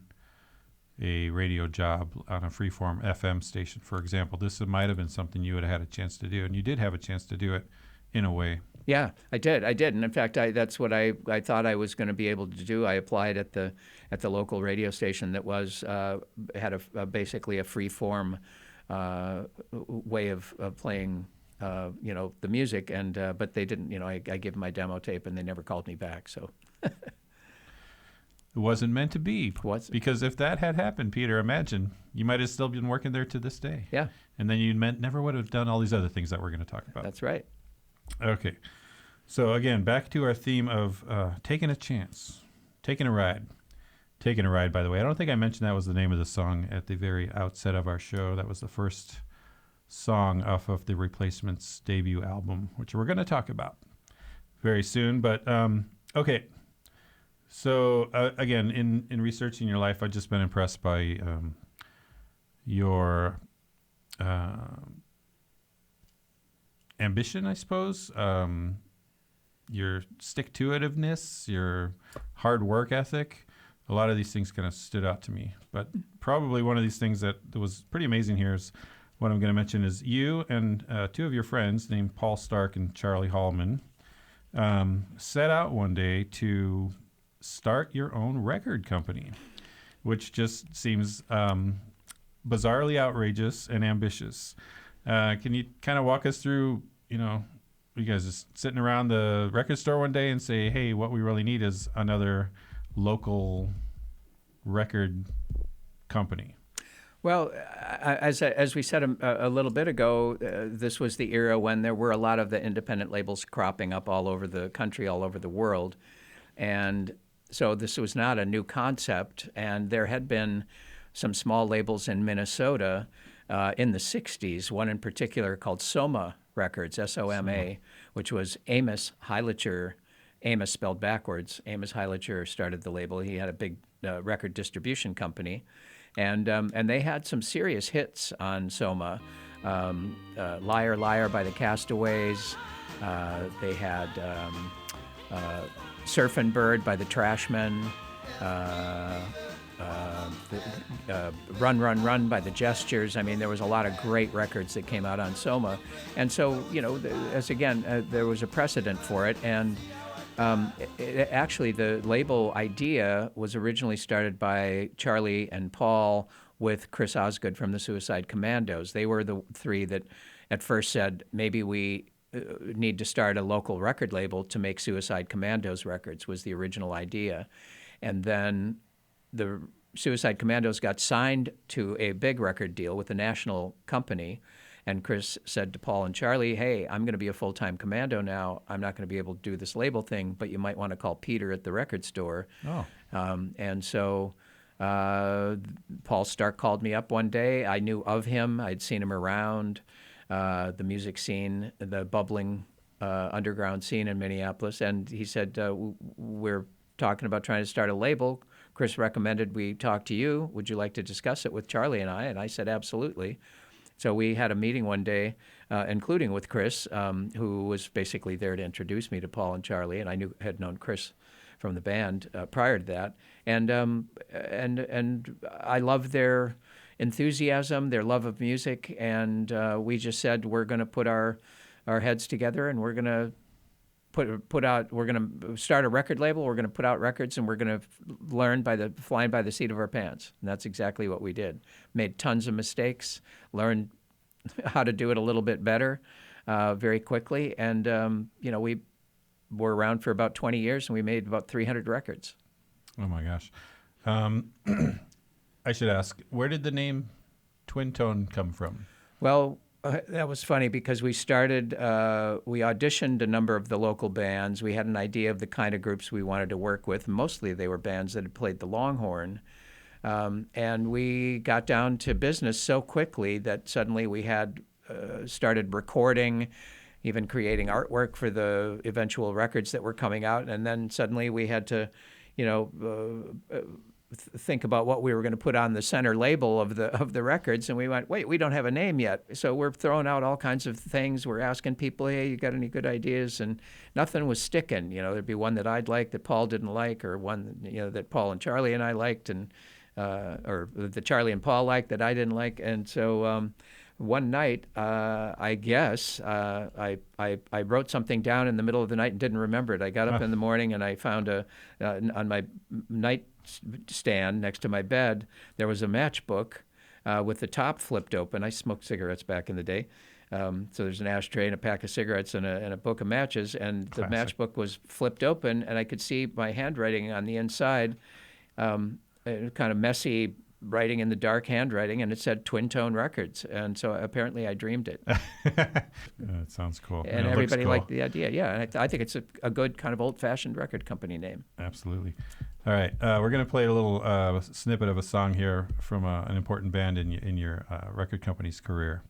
Speaker 1: a radio job on a freeform FM station, for example, this might have been something you would have had a chance to do, and you did have a chance to do it in a way.
Speaker 2: Yeah, I did, and in fact, that's what I thought I was going to be able to do. I applied at the local radio station that had basically a freeform way of playing, the music, and but they didn't. I gave them my demo tape, and they never called me back. So.
Speaker 1: It wasn't meant to be. Because if that had happened, Peter, imagine you might have still been working there to this day.
Speaker 2: Yeah.
Speaker 1: And then you never would have done all these other things that we're going to talk about.
Speaker 2: That's right.
Speaker 1: Okay. So again, back to our theme of taking a chance, taking a ride. Taking a Ride, by the way. I don't think I mentioned that was the name of the song at the very outset of our show. That was the first song off of the Replacements debut album, which we're going to talk about very soon. But okay. So again, in researching your life, I've just been impressed by your ambition, I suppose, your stick-to-itiveness, your hard work ethic. A lot of these things kind of stood out to me. But probably one of these things that was pretty amazing here is what I'm going to mention is you and 2 of your friends named Paul Stark and Charlie Hallman set out one day to start your own record company, which just seems bizarrely outrageous and ambitious. Can you kind of walk us through, you guys just sitting around the record store one day and say, hey, what we really need is another local record company?
Speaker 2: Well, as we said a little bit ago, this was the era when there were a lot of the independent labels cropping up all over the country, all over the world. And so this was not a new concept, and there had been some small labels in Minnesota in the 60s, one in particular called Soma Records, S-O-M-A, which was Amos Heilicher, Amos spelled backwards. Amos Heilicher started the label. He had a big record distribution company, and they had some serious hits on Soma. Liar, Liar by the Castaways. They had Surfin' Bird by the Trashmen, Run, Run, Run by the Gestures. I mean, there was a lot of great records that came out on Soma. And so, there was a precedent for it. And actually, the label idea was originally started by Charlie and Paul with Chris Osgood from the Suicide Commandos. They were the 3 that at first said, maybe we need to start a local record label to make Suicide Commandos records, was the original idea. And then the Suicide Commandos got signed to a big record deal with a national company, and Chris said to Paul and Charlie, hey, I'm going to be a full-time commando now. I'm not going to be able to do this label thing, but you might want to call Peter at the record store.
Speaker 1: Oh.
Speaker 2: And so Paul Stark called me up one day. I knew of him. I'd seen him around the music scene, the bubbling underground scene in Minneapolis, and he said, we're talking about trying to start a label. Chris recommended we talk to you. Would you like to discuss it with Charlie and I? And I said, absolutely. So we had a meeting one day. including with Chris, who was basically there to introduce me to Paul and Charlie, and I had known Chris from the band prior to that, and I loved their enthusiasm, their love of music, and we just said we're going to put our heads together, and we're going to we're going to start a record label. We're going to put out records, and we're going to learn flying by the seat of our pants. And that's exactly what we did. Made tons of mistakes, learned how to do it a little bit better very quickly, and we were around for about 20 years, and we made about 300 records.
Speaker 1: Oh my gosh! I should ask, where did the name Twin Tone come from?
Speaker 2: Well, that was funny because we auditioned a number of the local bands. We had an idea of the kind of groups we wanted to work with. Mostly they were bands that had played the Longhorn. And we got down to business so quickly that suddenly we had started recording, even creating artwork for the eventual records that were coming out. And then suddenly we had to, think about what we were going to put on the center label of the records, and we went, wait, we don't have a name yet. So we're throwing out all kinds of things. We're asking people, hey, you got any good ideas? And nothing was sticking. There'd be one that I'd like that Paul didn't like, or one that Paul and Charlie and I liked, and or that Charlie and Paul liked that I didn't like. And so one night, I guess I wrote something down in the middle of the night and didn't remember it. I got up in the morning and I found on my nightstand next to my bed, there was a matchbook with the top flipped open. I smoked cigarettes back in the day. So there's an ashtray and a pack of cigarettes and a book of matches, and the matchbook was flipped open, and I could see my handwriting on the inside, kind of messy writing in the dark handwriting, and it said Twin Tone Records. And so apparently I dreamed it.
Speaker 1: That sounds cool.
Speaker 2: And everybody liked the idea. Yeah, and I think it's a good kind of old-fashioned record company name.
Speaker 1: Absolutely. All right, we're going to play a little snippet of a song here from an important band in your record company's career.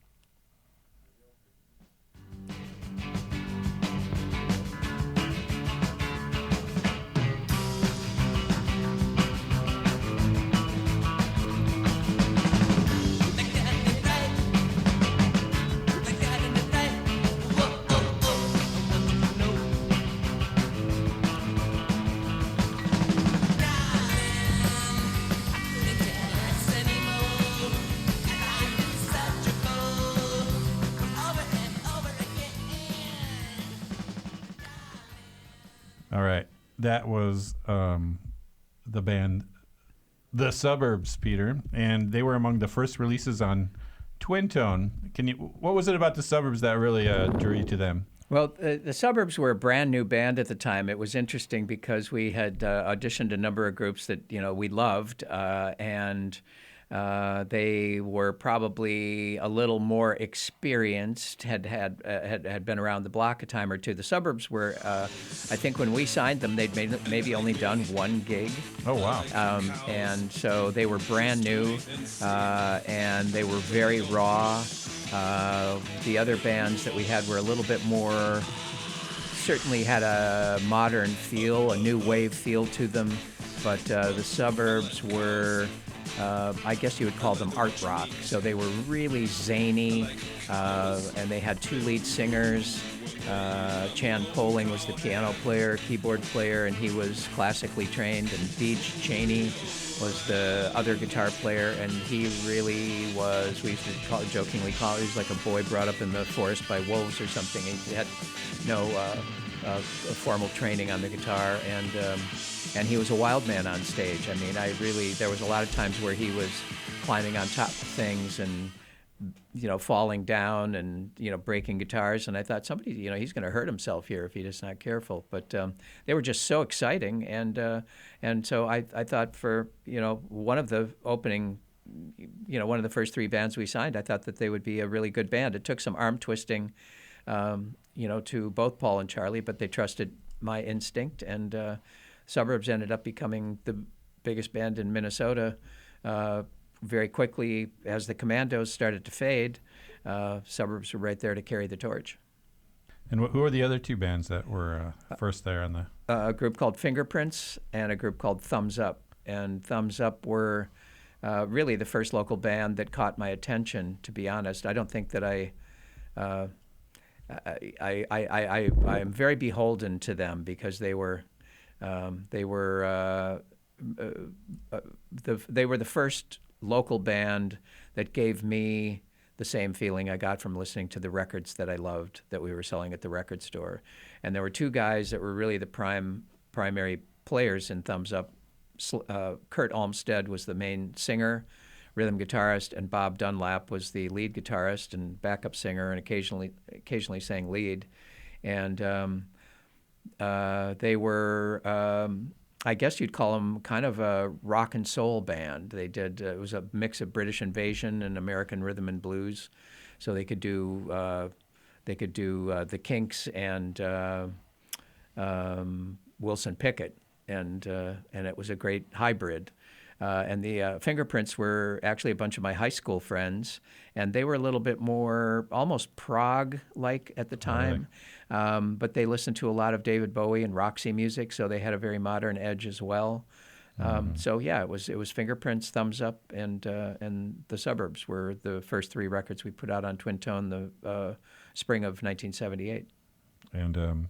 Speaker 1: All right, that was the band The Suburbs, Peter, and they were among the first releases on Twin Tone. What was it about The Suburbs that really drew you to them?
Speaker 2: Well, the Suburbs were a brand new band at the time. It was interesting because we had auditioned a number of groups that we loved, and they were probably a little more experienced, had been around the block a time or two. The Suburbs were, I think when we signed them, they'd maybe only done one gig.
Speaker 1: Oh, wow.
Speaker 2: And so they were brand new, and they were very raw. The other bands that we had were a little bit more, certainly had a modern feel, a new wave feel to them, but the Suburbs were, I guess you would call them art rock. So they were really zany, and they had two lead singers. Chan Poling was the piano player, keyboard player, and he was classically trained, and Beej Cheney was the other guitar player, and he really was, we used to jokingly call it, he was like a boy brought up in the forest by wolves or something. He had no formal training on the guitar, and he was a wild man on stage. I mean, there was a lot of times where he was climbing on top of things and falling down and breaking guitars, and I thought somebody he's going to hurt himself here if he's not careful. But they were just so exciting, and so I thought for one of the opening, one of the first three bands we signed, I thought that they would be a really good band. It took some arm twisting, to both Paul and Charlie, but they trusted my instinct, and Suburbs ended up becoming the biggest band in Minnesota. Very quickly, as the Commandos started to fade, Suburbs were right there to carry the torch.
Speaker 1: And who are the other two bands that were first there on the?
Speaker 2: A group called Fingerprints and a group called Thumbs Up. And Thumbs Up were really the first local band that caught my attention, to be honest. I don't think that I I am very beholden to them because they were the first local band that gave me the same feeling I got from listening to the records that I loved that we were selling at the record store. And there were two guys that were really the primary players in Thumbs Up. Kurt Olmsted was the main singer, rhythm guitarist, and Bob Dunlap was the lead guitarist and backup singer, and occasionally sang lead. And they were, I guess you'd call them kind of a rock and soul band. They did it was a mix of British Invasion and American rhythm and blues, so they could do the Kinks and Wilson Pickett, and it was a great hybrid. And the Fingerprints were actually a bunch of my high school friends, and they were a little bit more almost prog-like at the time. But they listened to a lot of David Bowie and Roxy music, so they had a very modern edge as well. So yeah, it was Fingerprints, Thumbs Up, and The Suburbs were the first three records we put out on Twin Tone the spring of 1978.
Speaker 1: And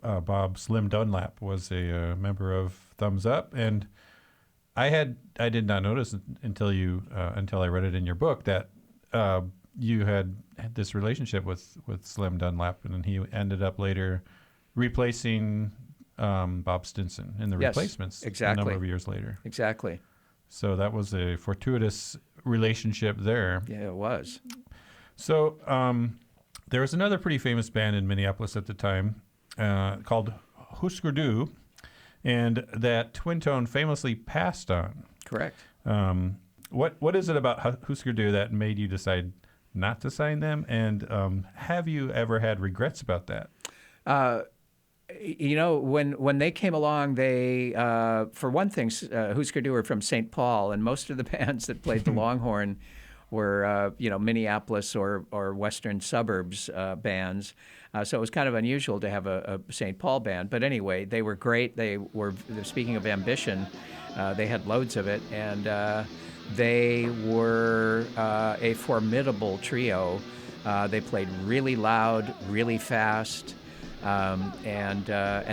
Speaker 1: Bob Slim Dunlap was a member of Thumbs Up, and I did not notice until I read it in your book that you had this relationship with Slim Dunlap, and then he ended up later replacing Bob Stinson in the Replacements a number of years later.
Speaker 2: Exactly.
Speaker 1: So that was a fortuitous relationship there.
Speaker 2: Yeah, it was.
Speaker 1: So there was another pretty famous band in Minneapolis at the time called Husker Du, and that Twin Tone famously passed on.
Speaker 2: Correct.
Speaker 1: What is it about Husker Du that made you decide not to sign them? And have you ever had regrets about that?
Speaker 2: When they came along, they, for one thing, Husker Du were from St. Paul, and most of the bands that played the Longhorn were, Minneapolis or western suburbs bands. So it was kind of unusual to have a St. Paul band. But anyway, they were great. Speaking of ambition, they had loads of it, and they were a formidable trio. They played really loud, really fast, and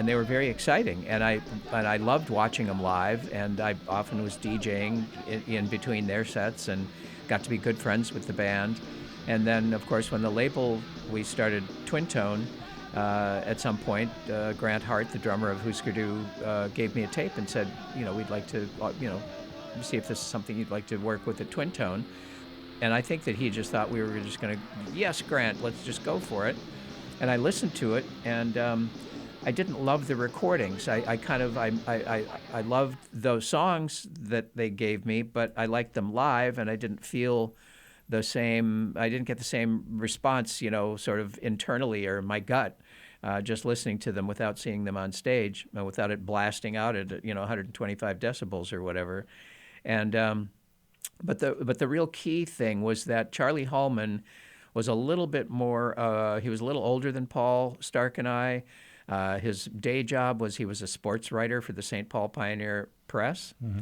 Speaker 2: they were very exciting. And I loved watching them live. And I often was DJing in between their sets and got to be good friends with the band. And then, of course, when we started Twin Tone, at some point, Grant Hart, the drummer of Husker Du, gave me a tape and said, we'd like to, see if this is something you'd like to work with at Twin Tone. And I think that he just thought we were just going to, yes, Grant, let's just go for it. And I listened to it, and I didn't love the recordings. I loved those songs that they gave me, but I liked them live, and I didn't feel the same. I didn't get the same response, sort of internally or my gut, just listening to them without seeing them on stage, without it blasting out at 125 decibels or whatever. And but the real key thing was that Charlie Hallman was a little bit more. He was a little older than Paul Stark and I. His day job was he was a sports writer for the St. Paul Pioneer Press. Mm-hmm.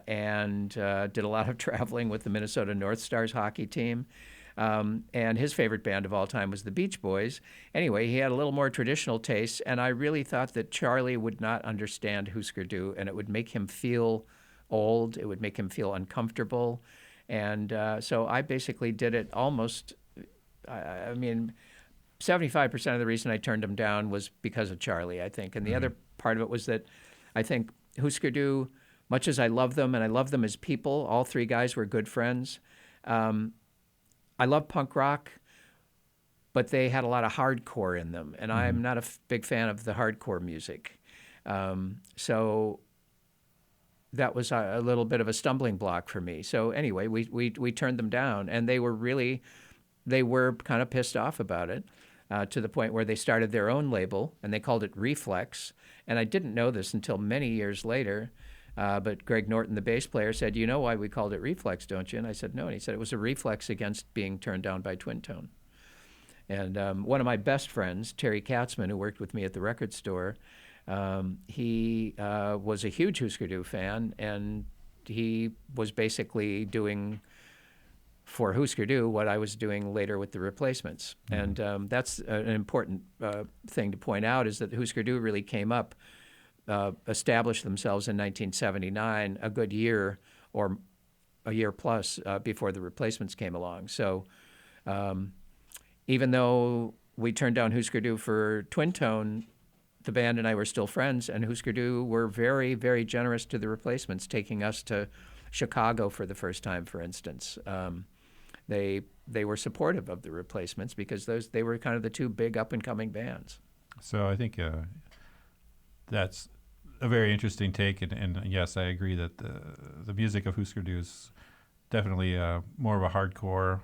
Speaker 2: And did a lot of traveling with the Minnesota North Stars hockey team. And his favorite band of all time was the Beach Boys. Anyway, he had a little more traditional taste, and I really thought that Charlie would not understand Husker Du, and it would make him feel old. It would make him feel uncomfortable. And so I basically did it almost, 75% of the reason I turned him down was because of Charlie, I think. And the other part of it was that I think Husker Du, much as I love them, and I love them as people, all three guys were good friends. I love punk rock, but they had a lot of hardcore in them, and I'm not a big fan of the hardcore music. So that was a little bit of a stumbling block for me. So anyway, we turned them down, and they were kind of pissed off about it. To the point where they started their own label, and they called it Reflex. And I didn't know this until many years later. But Greg Norton, the bass player, said, "You know why we called it Reflex, don't you?" And I said, "No." And he said it was a reflex against being turned down by Twin Tone. And one of my best friends, Terry Katzman, who worked with me at the record store, he was a huge Husker Du fan, and he was basically doing for Husker Du what I was doing later with the Replacements.
Speaker 1: Mm-hmm.
Speaker 2: And that's an important thing to point out, is that Husker Du really came up, established themselves in 1979, a good year or a year plus before the Replacements came along. So even though we turned down Husker Du for Twin Tone, the band and I were still friends, and Husker Du were very, very generous to the Replacements, taking us to Chicago for the first time, for instance. They were supportive of the Replacements because they were kind of the two big up-and-coming bands.
Speaker 1: So I think that's a very interesting take, and yes, I agree that the music of Husker Du is definitely more of a hardcore,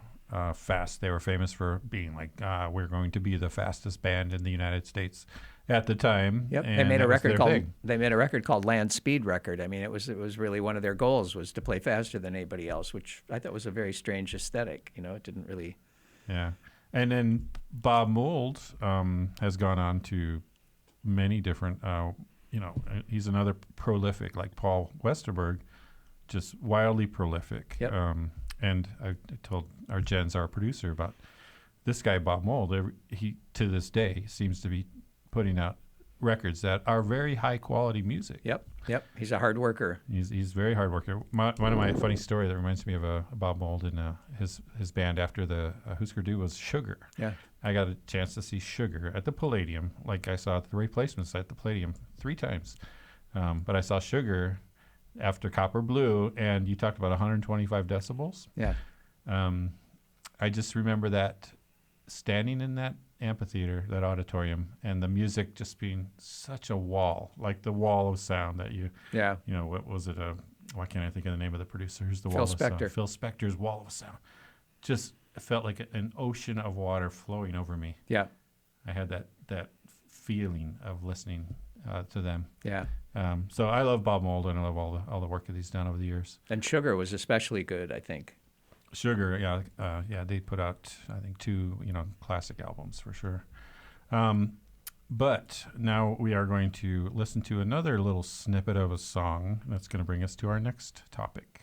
Speaker 1: fast. They were famous for being like, we're going to be the fastest band in the United States at the time.
Speaker 2: Yep,
Speaker 1: and
Speaker 2: they made a record called Land Speed Record. I mean, it was really one of their goals was to play faster than anybody else, which I thought was a very strange aesthetic. It didn't really.
Speaker 1: Yeah, and then Bob Mould has gone on to many different. He's another prolific, like Paul Westerberg, just wildly prolific.
Speaker 2: Yep.
Speaker 1: And I told our producer, about this guy Bob Mould. He to this day seems to be putting out records that are very high quality music.
Speaker 2: Yep. He's a hard worker.
Speaker 1: He's very hard worker. One of my funny story that reminds me of Bob Mould and his band after the Husker Du was Sugar.
Speaker 2: Yeah.
Speaker 1: I got a chance to see Sugar at the Palladium, like I saw the Replacements at the Palladium 3 times. But I saw Sugar after Copper Blue, and you talked about 125 decibels.
Speaker 2: Yeah.
Speaker 1: I just remember that standing in that amphitheater, that auditorium, and the music just being such a wall, like the wall of sound that what was it? Why can't I think of the name of the producer? Who's the
Speaker 2: Phil
Speaker 1: wall of
Speaker 2: Spector.
Speaker 1: sound? Phil Spector's wall of sound. Just felt like an ocean of water flowing over me.
Speaker 2: Yeah.
Speaker 1: I had that feeling of listening to them.
Speaker 2: Yeah.
Speaker 1: So I love Bob Mould, and I love all the work that he's done over the years.
Speaker 2: And Sugar was especially good, I think.
Speaker 1: Sugar, they put out, I think, 2, classic albums for sure. But now we are going to listen to another little snippet of a song that's going to bring us to our next topic.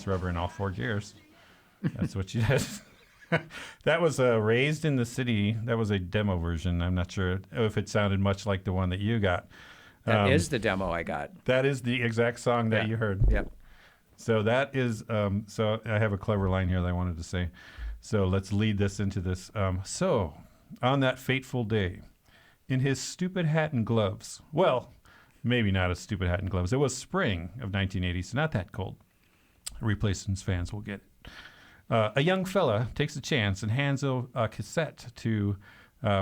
Speaker 1: Rubber in all 4 gears. That's what she does. That was Raised in the City. That was a demo version. I'm not sure if it sounded much like the one that you got.
Speaker 2: That is the demo I got.
Speaker 1: That is the exact song that you heard.
Speaker 2: Yep.
Speaker 1: So that is, so I have a clever line here that I wanted to say. So let's lead this into this. So on that fateful day, in his stupid hat and gloves, well, maybe not a stupid hat and gloves. It was spring of 1980, so not that cold. Replacements fans will get it. A young fella takes a chance and hands a cassette to,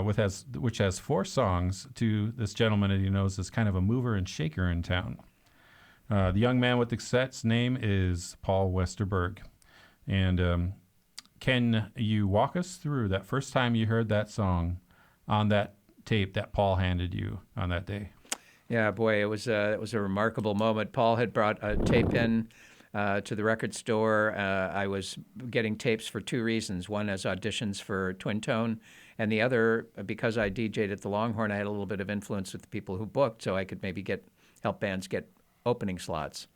Speaker 1: which has 4 songs to this gentleman that he knows is kind of a mover and shaker in town. The young man with the cassette's name is Paul Westerberg. And can you walk us through that first time you heard that song on that tape that Paul handed you on that day?
Speaker 2: Yeah, boy, it was a remarkable moment. Paul had brought a tape in to the record store. I was getting tapes for 2 reasons. One, as auditions for Twin Tone, and the other, because I DJ'd at the Longhorn, I had a little bit of influence with the people who booked, so I could maybe help bands get opening slots.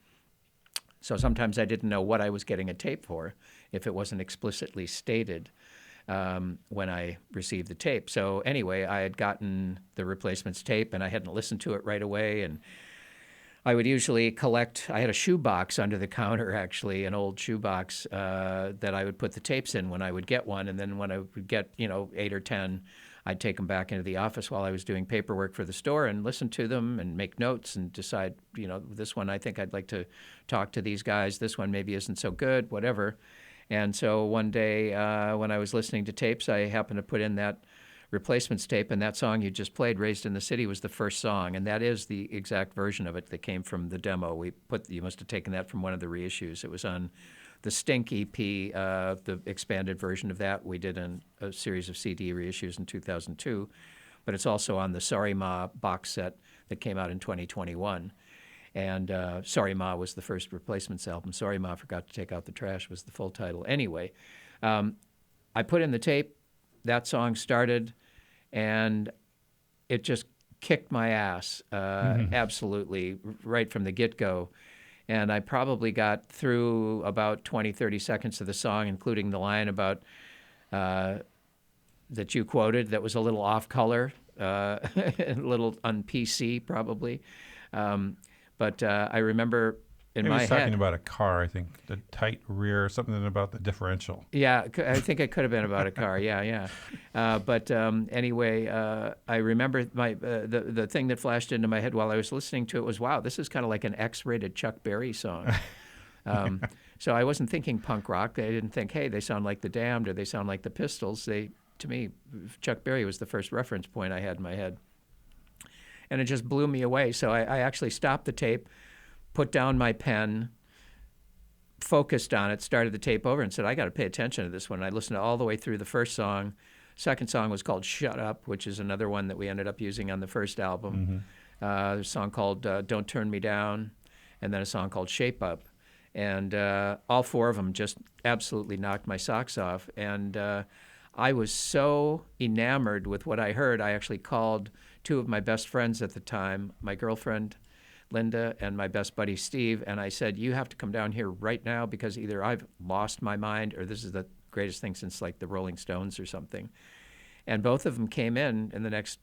Speaker 2: So sometimes I didn't know what I was getting a tape for if it wasn't explicitly stated when I received the tape. So anyway, I had gotten the Replacements tape, and I hadn't listened to it right away, and I would usually collect. I had a shoebox under the counter, actually, an old shoebox that I would put the tapes in when I would get one. And then when I would get, 8 or 10, I'd take them back into the office while I was doing paperwork for the store and listen to them and make notes and decide, this one I think I'd like to talk to these guys. This one maybe isn't so good, whatever. And so one day when I was listening to tapes, I happened to put in that replacements tape, and that song you just played, "Raised in the City," was the first song, and that is the exact version of it that came from the demo. You must have taken that from one of the reissues. It was on the Stink EP, the expanded version of that. We did a series of CD reissues in 2002, but it's also on the Sorry Ma box set that came out in 2021. And Sorry Ma was the first replacements album. Sorry Ma Forgot to Take Out the Trash was the full title. Anyway, I put in the tape, that song started, and it just kicked my ass, absolutely, right from the get-go. And I probably got through about 20, 30 seconds of the song, including the line about that you quoted that was a little off-color, a little un-PC probably. But I remember in my head...
Speaker 1: He was talking about a car, I think, the tight rear, something about the differential.
Speaker 2: Yeah, I think it could have been about a car, yeah. But anyway, I remember the thing that flashed into my head while I was listening to it was, wow, this is kind of like an X-rated Chuck Berry song. So I wasn't thinking punk rock. I didn't think, hey, they sound like the Damned or they sound like the Pistols. To me, Chuck Berry was the first reference point I had in my head. And it just blew me away. So I actually stopped the tape, put down my pen, focused on it, started the tape over, and said, I got to pay attention to this one. I listened all the way through the first song. Second song was called Shut Up, which is another one that we ended up using on the first album. There's a song called Don't Turn Me Down, and then a song called Shape Up. And all four of them just absolutely knocked my socks off. And I was so enamored with what I heard, I actually called two of my best friends at the time, my girlfriend, Linda, and my best buddy, Steve, and I said, you have to come down here right now because either I've lost my mind or this is the greatest thing since like the Rolling Stones or something. And both of them came in the next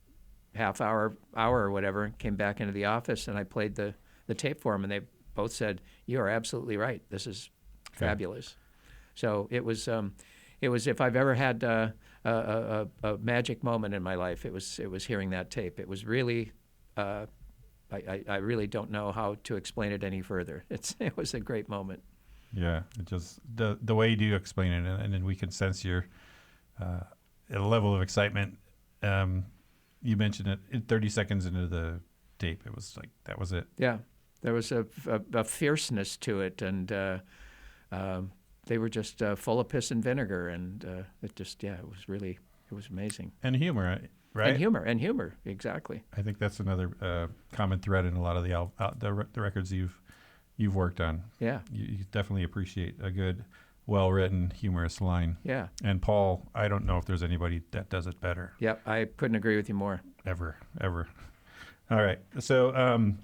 Speaker 2: half hour or whatever, came back into the office, and I played the tape for them, and they both said, you are absolutely right. This is fabulous. So it was if I've ever had a magic moment in my life, it was hearing that tape. It was really, I really don't know how to explain it any further. It was a great moment.
Speaker 1: Yeah, it just the way you explain it, and then we can sense your level of excitement. You mentioned it 30 seconds into the tape. It was like that was it.
Speaker 2: Yeah, there was a fierceness to it, and they were just full of piss and vinegar, and it was amazing.
Speaker 1: And humor, right?
Speaker 2: And humor, exactly.
Speaker 1: I think that's another common thread in a lot of the records you've worked on.
Speaker 2: Yeah.
Speaker 1: You definitely appreciate a good, well-written, humorous line.
Speaker 2: Yeah.
Speaker 1: And Paul, I don't know if there's anybody that does it better.
Speaker 2: Yep, I couldn't agree with you more.
Speaker 1: Ever. All right. So,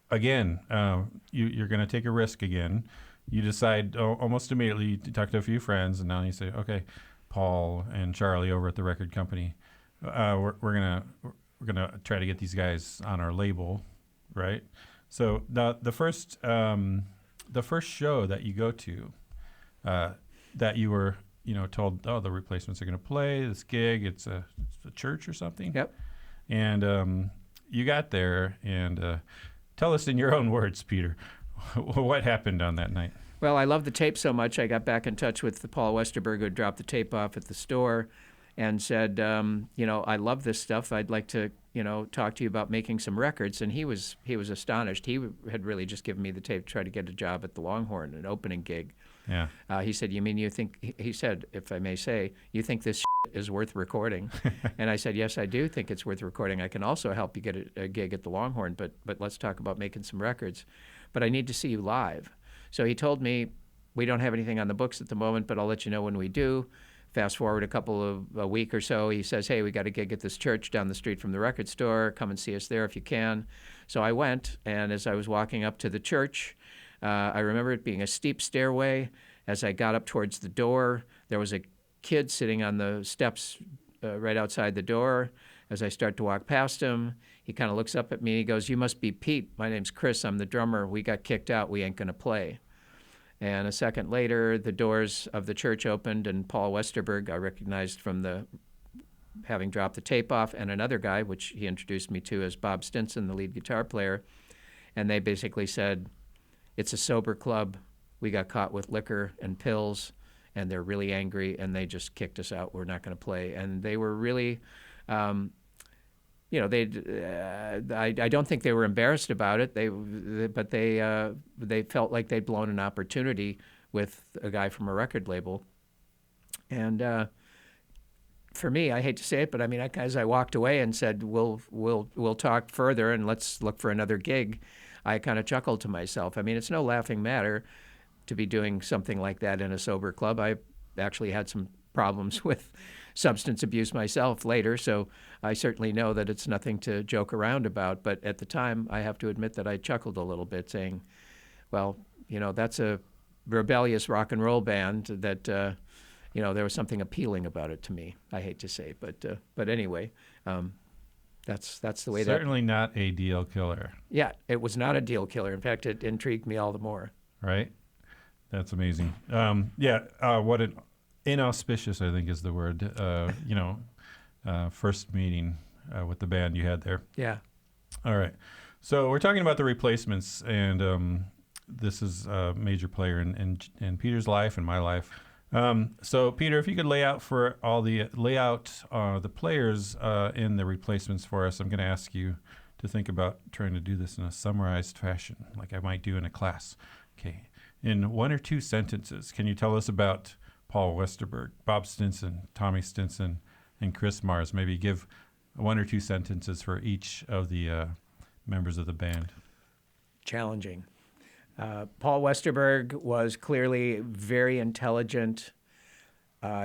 Speaker 1: again, you're going to take a risk again. You decide almost immediately to talk to a few friends, and now you say, okay, Paul and Charlie over at the record company, we're gonna try to get these guys on our label, right? So the first show that you go to, that you were told, the replacements are gonna play this gig. It's a church or something.
Speaker 2: Yep.
Speaker 1: And you got there, and tell us in your own words, Peter, what happened on that night?
Speaker 2: Well, I loved the tape so much, I got back in touch with Paul Westerberg, who had dropped the tape off at the store, and said, I love this stuff. I'd like to, talk to you about making some records. And he was astonished. He had really just given me the tape to try to get a job at the Longhorn, an opening gig.
Speaker 1: Yeah.
Speaker 2: He said, he said, if I may say, you think this is worth recording? And I said, yes, I do think it's worth recording. I can also help you get a gig at the Longhorn, but let's talk about making some records. But I need to see you live. So he told me, we don't have anything on the books at the moment, but I'll let you know when we do. Fast forward a week or so, he says, hey, we got a gig at this church down the street from the record store. Come and see us there if you can. So I went, and as I was walking up to the church, I remember it being a steep stairway. As I got up towards the door, there was a kid sitting on the steps right outside the door. As I start to walk past him, he kind of looks up at me. He goes, you must be Pete. My name's Chris. I'm the drummer. We got kicked out. We ain't going to play. And a second later, the doors of the church opened, and Paul Westerberg, I recognized from having dropped the tape off, and another guy, which he introduced me to as Bob Stinson, the lead guitar player. And they basically said, it's a sober club. We got caught with liquor and pills, and they're really angry, and they just kicked us out. We're not going to play. And they were really, I don't think they were embarrassed about it. But they felt like they'd blown an opportunity with a guy from a record label. And for me, I hate to say it, but I mean, as I walked away and said, "We'll talk further and let's look for another gig," I kind of chuckled to myself. I mean, it's no laughing matter to be doing something like that in a sober club. I actually had some problems with substance abuse myself later, so I certainly know that it's nothing to joke around about. But at the time, I have to admit that I chuckled a little bit, saying, well, that's a rebellious rock and roll band that, there was something appealing about it to me. I hate to say, but anyway, that's the way.
Speaker 1: Certainly not a deal killer.
Speaker 2: Yeah, it was not a deal killer. In fact, it intrigued me all the more.
Speaker 1: Right? That's amazing. What an inauspicious, I think, is the word. First meeting with the band you had there.
Speaker 2: Yeah.
Speaker 1: All right. So we're talking about the Replacements, and this is a major player in Peter's life and my life. So Peter, if you could lay out the players in the Replacements for us, I'm going to ask you to think about trying to do this in a summarized fashion, like I might do in a class. Okay. In 1 or 2 sentences, can you tell us about Paul Westerberg, Bob Stinson, Tommy Stinson, and Chris Mars? Maybe give 1 or 2 sentences for each of the members of the band.
Speaker 2: Challenging. Paul Westerberg was clearly very intelligent.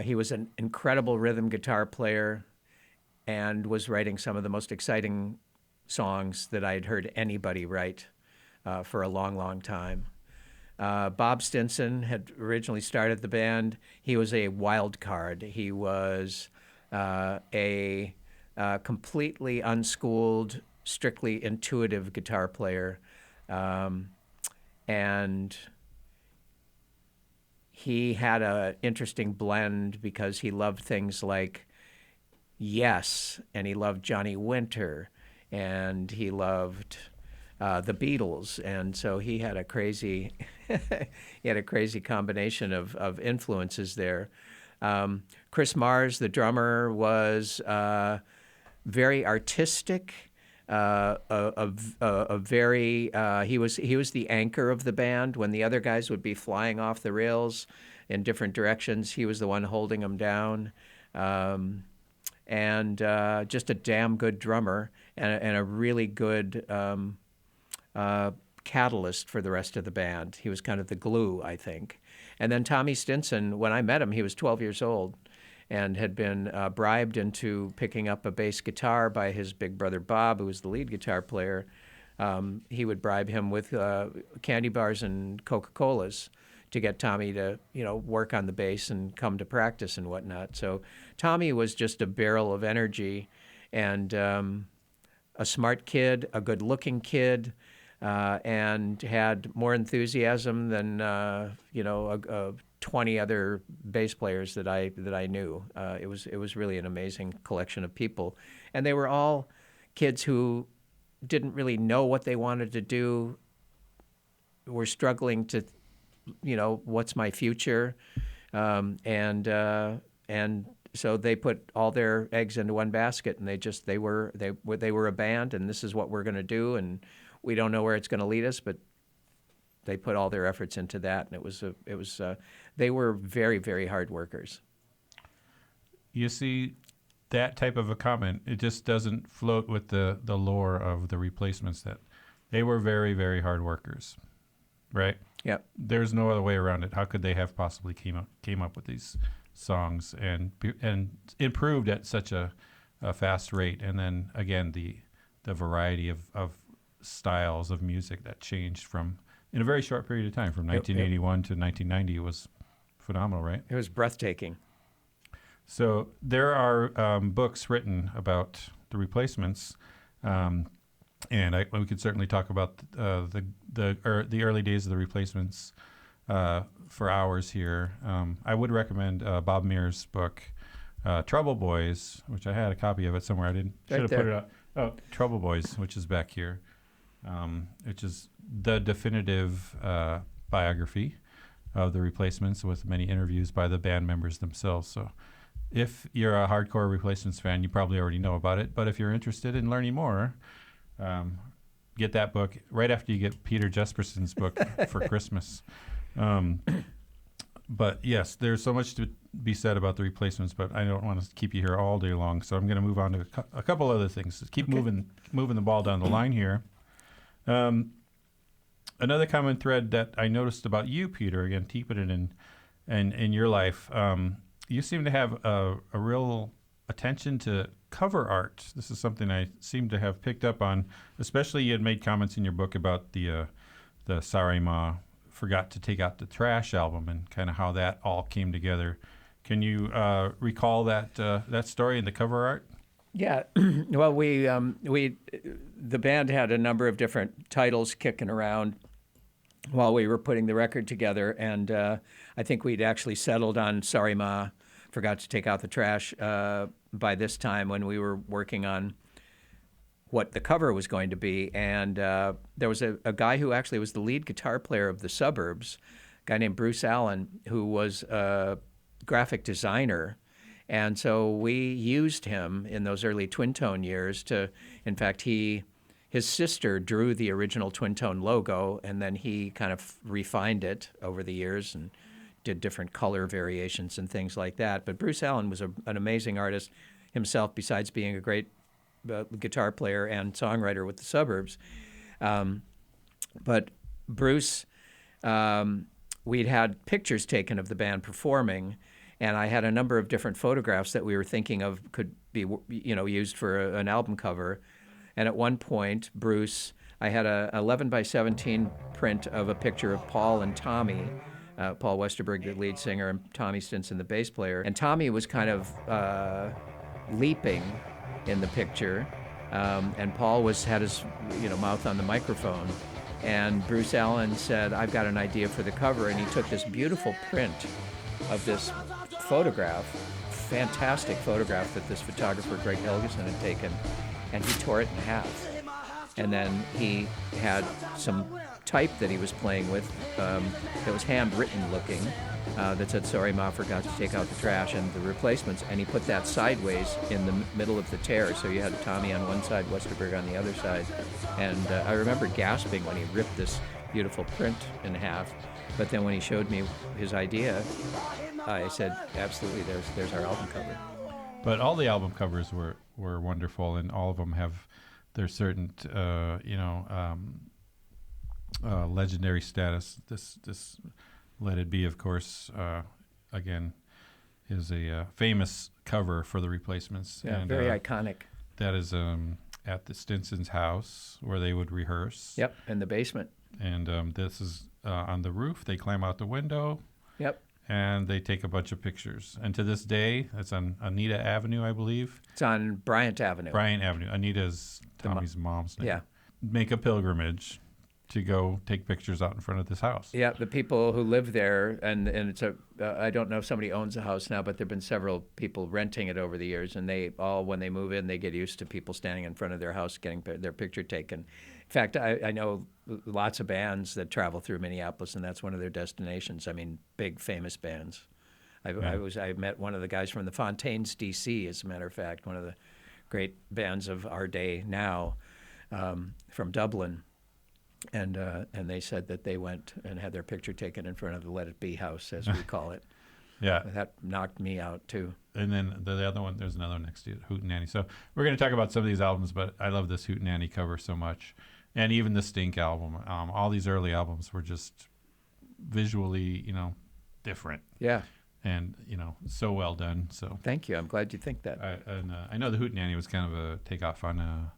Speaker 2: He was an incredible rhythm guitar player and was writing some of the most exciting songs that I'd heard anybody write for a long, long time. Bob Stinson had originally started the band. He was a wild card. He was a completely unschooled, strictly intuitive guitar player. And he had an interesting blend because he loved things like Yes, and he loved Johnny Winter, and he loved the Beatles, and so he had a crazy combination of influences there. Chris Mars, the drummer, was very artistic. He was the anchor of the band. When the other guys would be flying off the rails in different directions, he was the one holding them down. And just a damn good drummer and a really good catalyst for the rest of the band. He was kind of the glue, I think. And then Tommy Stinson, when I met him, he was 12 years old and had been bribed into picking up a bass guitar by his big brother Bob, who was the lead guitar player. He would bribe him with candy bars and Coca-Colas to get Tommy to, work on the bass and come to practice and whatnot. So Tommy was just a barrel of energy and a smart kid, a good-looking kid, and had more enthusiasm than 20 other bass players that I knew. It was really an amazing collection of people, and they were all kids who didn't really know what they wanted to do, were struggling to, what's my future, and so they put all their eggs into one basket, and they were a band, and this is what we're going to do, and we don't know where it's going to lead us, but they put all their efforts into that, and they were very, very hard workers.
Speaker 1: You see, that type of a comment, it just doesn't float with the lore of the Replacements, that they were very, very hard workers, right?
Speaker 2: Yep.
Speaker 1: There's no other way around it. How could they have possibly came up with these songs and improved at such a fast rate? And then again, the variety of styles of music that changed in a very short period of time, from 1981 to 1990, was phenomenal, right?
Speaker 2: It was breathtaking.
Speaker 1: So there are books written about the Replacements, and we could certainly talk about the early days of the Replacements for hours here. I would recommend Bob Mears' book, Trouble Boys, which I had a copy of it somewhere. I should have put it up. Oh, Trouble Boys, which is back here, which is the definitive biography of the Replacements with many interviews by the band members themselves. So if you're a hardcore Replacements fan, you probably already know about it. But if you're interested in learning more, get that book right after you get Peter Jesperson's book for Christmas. But yes, there's so much to be said about the Replacements, but I don't want to keep you here all day long. So I'm going to move on to a couple other things. Just keep moving the ball down the line here. Another common thread that I noticed about you, Peter, again, keeping it in your life, you seem to have a real attention to cover art. This is something I seem to have picked up on, especially you had made comments in your book about the Sorry Ma Forgot to Take Out the Trash album and kind of how that all came together. Can you recall that story and the cover art?
Speaker 2: Yeah, well, the band had a number of different titles kicking around while we were putting the record together, and I think we'd actually settled on Sorry Ma Forgot to Take Out the Trash by this time when we were working on what the cover was going to be. And there was a guy who actually was the lead guitar player of the Suburbs, a guy named Bruce Allen, who was a graphic designer. And so we used him in those early Twin Tone years to, in fact, his sister drew the original Twin Tone logo, and then he kind of refined it over the years and did different color variations and things like that. But Bruce Allen was an amazing artist himself, besides being a great guitar player and songwriter with the Suburbs. But Bruce, we'd had pictures taken of the band performing, and I had a number of different photographs that we were thinking of could be, used for an album cover. And at one point, Bruce, I had a 11 by 17 print of a picture of Paul and Tommy, Paul Westerberg, the lead singer, and Tommy Stinson, the bass player. And Tommy was kind of leaping in the picture, and Paul had his mouth on the microphone. And Bruce Allen said, "I've got an idea for the cover," and he took this beautiful print of this photograph, fantastic photograph that this photographer Greg Helgeson had taken, and he tore it in half. And then he had some type that he was playing with that was handwritten looking, that said, "Sorry Ma Forgot to Take Out the Trash," and the Replacements, and he put that sideways in the middle of the tear, so you had Tommy on one side, Westerberg on the other side. And I remember gasping when he ripped this beautiful print in half. But then when he showed me his idea, I said, absolutely, there's our album cover.
Speaker 1: But all the album covers were wonderful, and all of them have their certain, legendary status. This Let It Be, of course, again, is a famous cover for the Replacements.
Speaker 2: Yeah, and, very iconic.
Speaker 1: That is at the Stinson's house where they would rehearse.
Speaker 2: Yep, in the basement.
Speaker 1: And this is on the roof. They climb out the window.
Speaker 2: Yep.
Speaker 1: And they take a bunch of pictures. And to this day, it's on Anita Avenue, I believe.
Speaker 2: It's on Bryant Avenue.
Speaker 1: Bryant Avenue. Anita's Tommy's mom's name.
Speaker 2: Yeah.
Speaker 1: Make a pilgrimage to go take pictures out in front of this house.
Speaker 2: Yeah, the people who live there, and it's I don't know if somebody owns the house now, but there have been several people renting it over the years, and they all, when they move in, they get used to people standing in front of their house getting their picture taken. In fact, I know lots of bands that travel through Minneapolis, and that's one of their destinations. I mean, big, famous bands. I met one of the guys from the Fontaines, D.C., as a matter of fact, one of the great bands of our day now, from Dublin. And they said that they went and had their picture taken in front of the Let It Be house, as we call it.
Speaker 1: Yeah.
Speaker 2: That knocked me out, too.
Speaker 1: And then the other one, there's another one next to it, Hootenanny. So we're going to talk about some of these albums, but I love this Hootenanny cover so much. And even the Stink album. All these early albums were just visually, different.
Speaker 2: Yeah.
Speaker 1: And, so well done. So
Speaker 2: thank you. I'm glad you think that.
Speaker 1: I know the Hootenanny was kind of a takeoff on a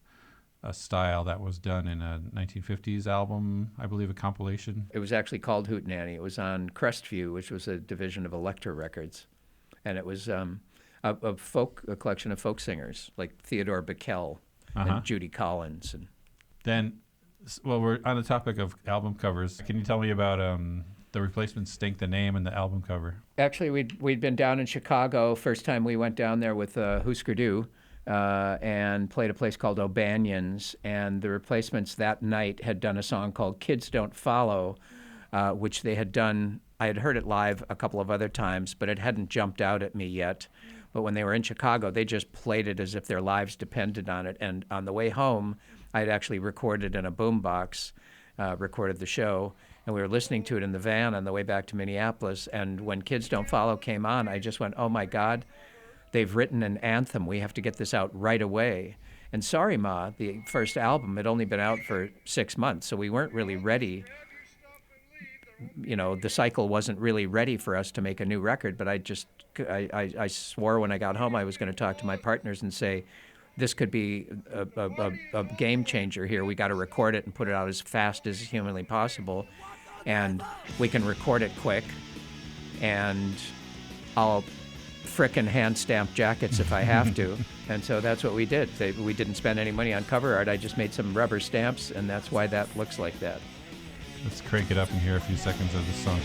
Speaker 1: style that was done in a 1950s album, I believe, a compilation.
Speaker 2: It was actually called Hootenanny. It was on Crestview, which was a division of Elektra Records. And it was a collection of folk singers, like Theodore Bickel and Judy Collins. And
Speaker 1: then, well, we're on the topic of album covers. Can you tell me about the Replacements Stink, the name and the album cover?
Speaker 2: Actually, we'd been down in Chicago. First time we went down there with Husker Du. And played a place called O'Banion's, and the Replacements that night had done a song called Kids Don't Follow, which they had done, I had heard it live a couple of other times, but it hadn't jumped out at me yet. But when they were in Chicago, they just played it as if their lives depended on it. And on the way home, I had actually recorded in a boombox, recorded the show, and we were listening to it in the van on the way back to Minneapolis. And when Kids Don't Follow came on, I just went, oh my God, they've written an anthem. We have to get this out right away. And Sorry Ma, the first album, had only been out for 6 months, so we weren't really ready. You know, the cycle wasn't really ready for us to make a new record, but I swore when I got home I was going to talk to my partners and say, this could be a game changer here. We got to record it and put it out as fast as humanly possible, and we can record it quick, and I'll frickin' hand stamp jackets if I have to. And so that's what we did. We didn't spend any money on cover art. I just made some rubber stamps, and that's why that looks like that.
Speaker 1: Let's crank it up and hear a few seconds of this song.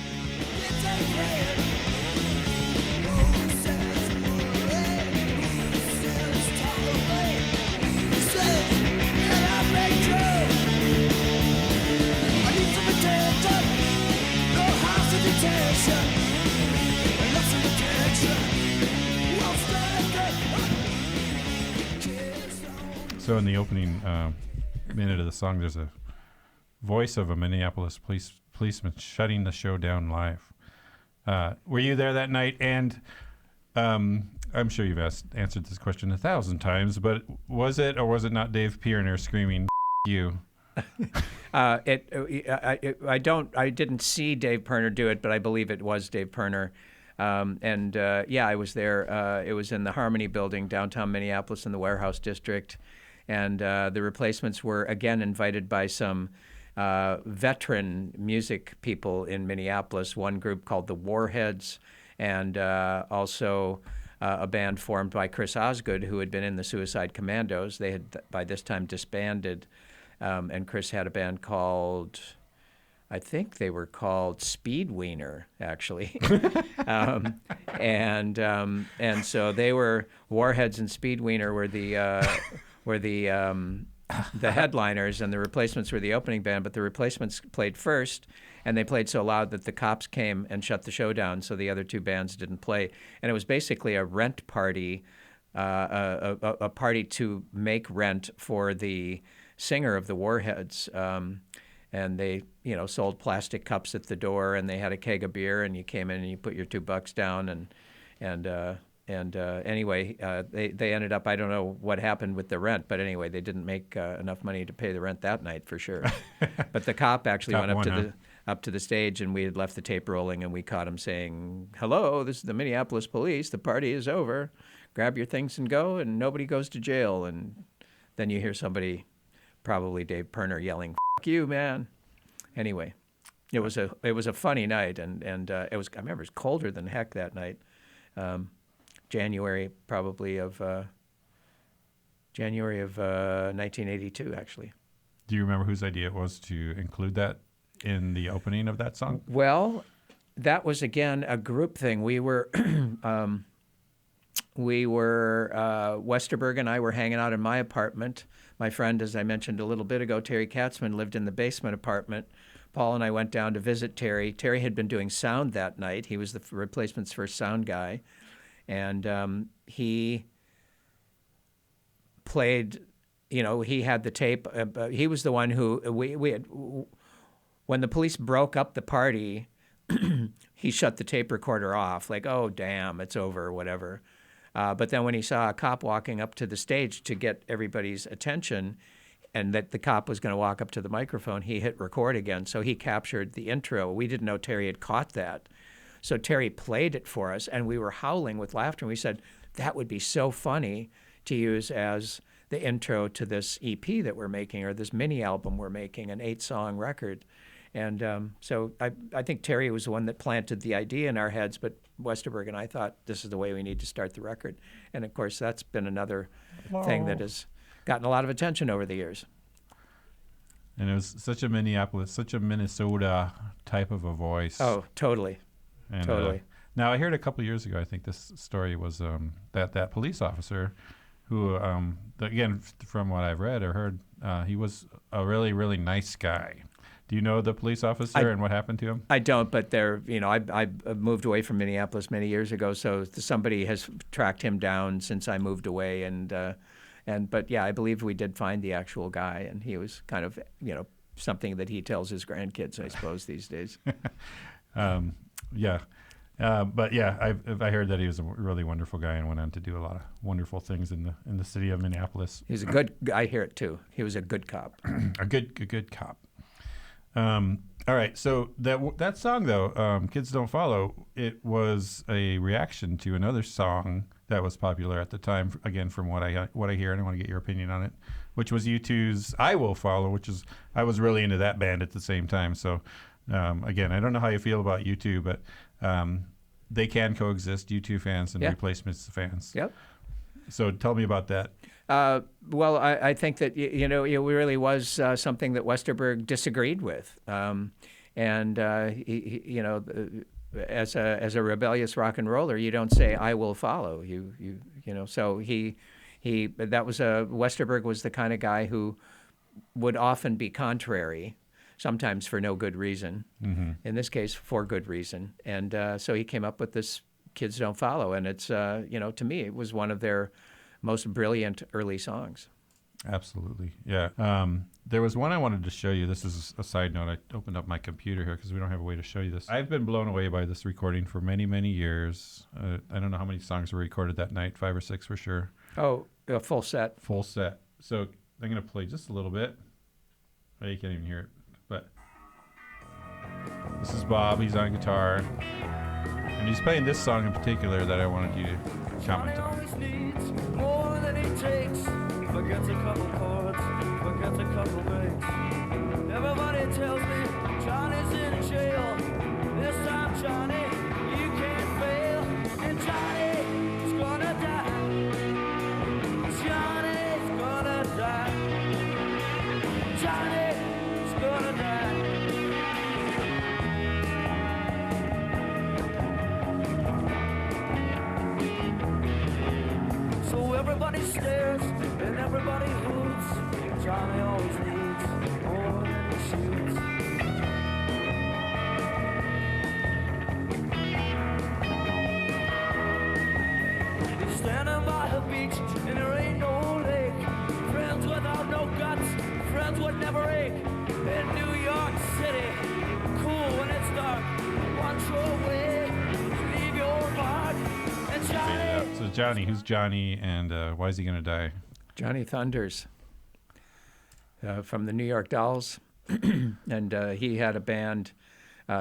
Speaker 1: So in the opening minute of the song, there's a voice of a Minneapolis policeman shutting the show down live. Were you there that night? And I'm sure you've answered this question 1,000 times, but was it or was it not Dave Pirner screaming "F you"?
Speaker 2: I didn't see Dave Pirner do it, but I believe it was Dave Pirner. Yeah, I was there. It was in the Harmony Building, downtown Minneapolis, in the Warehouse District. And the Replacements were again invited by some veteran music people in Minneapolis, one group called the Warheads, and also a band formed by Chris Osgood, who had been in the Suicide Commandos. They had by this time disbanded, and Chris had a band called, I think they were called Speed Wiener, actually. And so they were, Warheads and Speed Wiener were the headliners, and the Replacements were the opening band, but the Replacements played first, and they played so loud that the cops came and shut the show down, so the other two bands didn't play. And it was basically a rent party, a party to make rent for the singer of the Warheads. And they, sold plastic cups at the door, and they had a keg of beer, and you came in and you put your $2 down, anyway, they ended up, I don't know what happened with the rent, but anyway, they didn't make enough money to pay the rent that night for sure. But the cop actually went up to the stage, and we had left the tape rolling, and we caught him saying, "Hello, this is the Minneapolis police. The party is over. Grab your things and go, and nobody goes to jail." And then you hear somebody, probably Dave Pirner, yelling, "F you, man." Anyway, it was a funny night, and it was, I remember it was colder than heck that night. January probably of 1982, actually.
Speaker 1: Do you remember whose idea it was to include that in the opening of that song?
Speaker 2: Well, that was again a group thing. We were Westerberg and I were hanging out in my apartment. My friend, as I mentioned a little bit ago, Terry Katzman, lived in the basement apartment. Paul and I went down to visit Terry. Terry had been doing sound that night. He was the Replacements' first sound guy. And he played, he had the tape. He was the one who, we had, when the police broke up the party, he shut the tape recorder off, like, oh, damn, it's over, or whatever. But then when he saw a cop walking up to the stage to get everybody's attention, and that the cop was going to walk up to the microphone, he hit record again. So he captured the intro. We didn't know Terry had caught that. So Terry played it for us, and we were howling with laughter. And we said, that would be so funny to use as the intro to this EP that we're making, or this mini album we're making, an 8-song record. And so I think Terry was the one that planted the idea in our heads, but Westerberg and I thought this is the way we need to start the record. And of course, that's been another thing that has gotten a lot of attention over the years.
Speaker 1: And it was such a Minneapolis, such a Minnesota type of a voice.
Speaker 2: Oh, totally.
Speaker 1: And,
Speaker 2: totally.
Speaker 1: Now, I heard a couple of years ago, I think this story was that police officer who, again, from what I've read or heard, he was a really, really nice guy. Do you know the police officer and what happened to him?
Speaker 2: I don't, but I moved away from Minneapolis many years ago, so somebody has tracked him down since I moved away, but yeah, I believe we did find the actual guy, and he was kind of, something that he tells his grandkids, I suppose, these days.
Speaker 1: Yeah. But yeah, I heard that he was a really wonderful guy and went on to do a lot of wonderful things in the city of Minneapolis.
Speaker 2: He's a good. I hear it too. He was a good cop.
Speaker 1: a good cop. All right, so that song though, "Kids Don't Follow," it was a reaction to another song that was popular at the time. Again, from what I hear, and I want to get your opinion on it, which was U2's "I Will Follow," I was really into that band at the same time. So again, I don't know how you feel about U2, but they can coexist, U2 fans and Replacements fans.
Speaker 2: Yep.
Speaker 1: So tell me about that.
Speaker 2: Well, I think that it really was something that Westerberg disagreed with, and he, as a rebellious rock and roller, you don't say "I will follow." So Westerberg was the kind of guy who would often be contrary, sometimes for no good reason. Mm-hmm. In this case, for good reason, and so he came up with this "Kids Don't Follow," and it's to me it was one of their most brilliant early songs.
Speaker 1: Absolutely, yeah. There was one I wanted to show you. This is a side note. I opened up my computer here because we don't have a way to show you this. I've been blown away by this recording for many, many years. I don't know how many songs were recorded that night, 5 or 6 for sure.
Speaker 2: Oh, a full set.
Speaker 1: Full set. So I'm going to play just a little bit. Oh, you can't even hear it, but this is Bob. He's on guitar, and he's playing this song in particular that I wanted you to comment on.
Speaker 3: More than he takes, forgets a couple chords, forgets a couple breaks. Everybody tells me Johnny's in jail. This time, Johnny, you can't fail. And Johnny's gonna die. Johnny's gonna die. Johnny's gonna die. So everybody stares and everybody hoots. Johnny always needs more than he shoots. He's standing by a beach and there ain't no lake. Friends without no guts, friends would never ache. In New York City, cool when it's dark. Watch your way, leave your mark. And Johnny.
Speaker 1: So Johnny, who's Johnny, and why is he going to die?
Speaker 2: Johnny Thunders from the New York Dolls, and he had a band,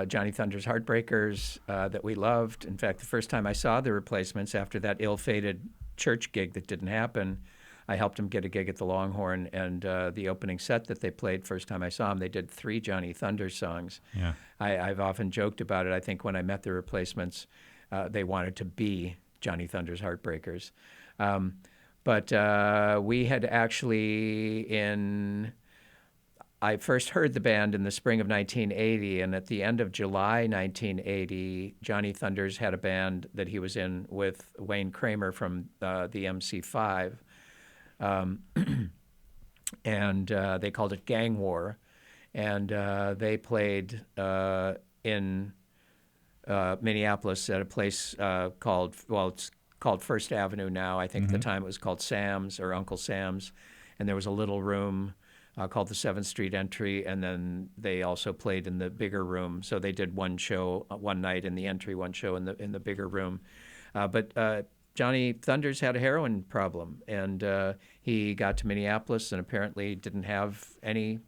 Speaker 2: Johnny Thunders Heartbreakers, that we loved. In fact, the first time I saw the Replacements after that ill-fated church gig that didn't happen, I helped him get a gig at the Longhorn, and the opening set that they played, first time I saw him, they did 3 Johnny Thunders songs. Yeah. I've often joked about it. I think when I met the Replacements, they wanted to be Johnny Thunders Heartbreakers. But we had actually I first heard the band in the spring of 1980, and at the end of July 1980, Johnny Thunders had a band that he was in with Wayne Kramer from the MC5, and they called it Gang War, and they played in Minneapolis at a place it's called First Avenue now. I think at the time it was called Sam's or Uncle Sam's, and there was a little room called the 7th Street Entry, and then they also played in the bigger room. So they did one show one night in the entry, one show in the bigger room. But Johnny Thunders had a heroin problem, and he got to Minneapolis and apparently didn't have any,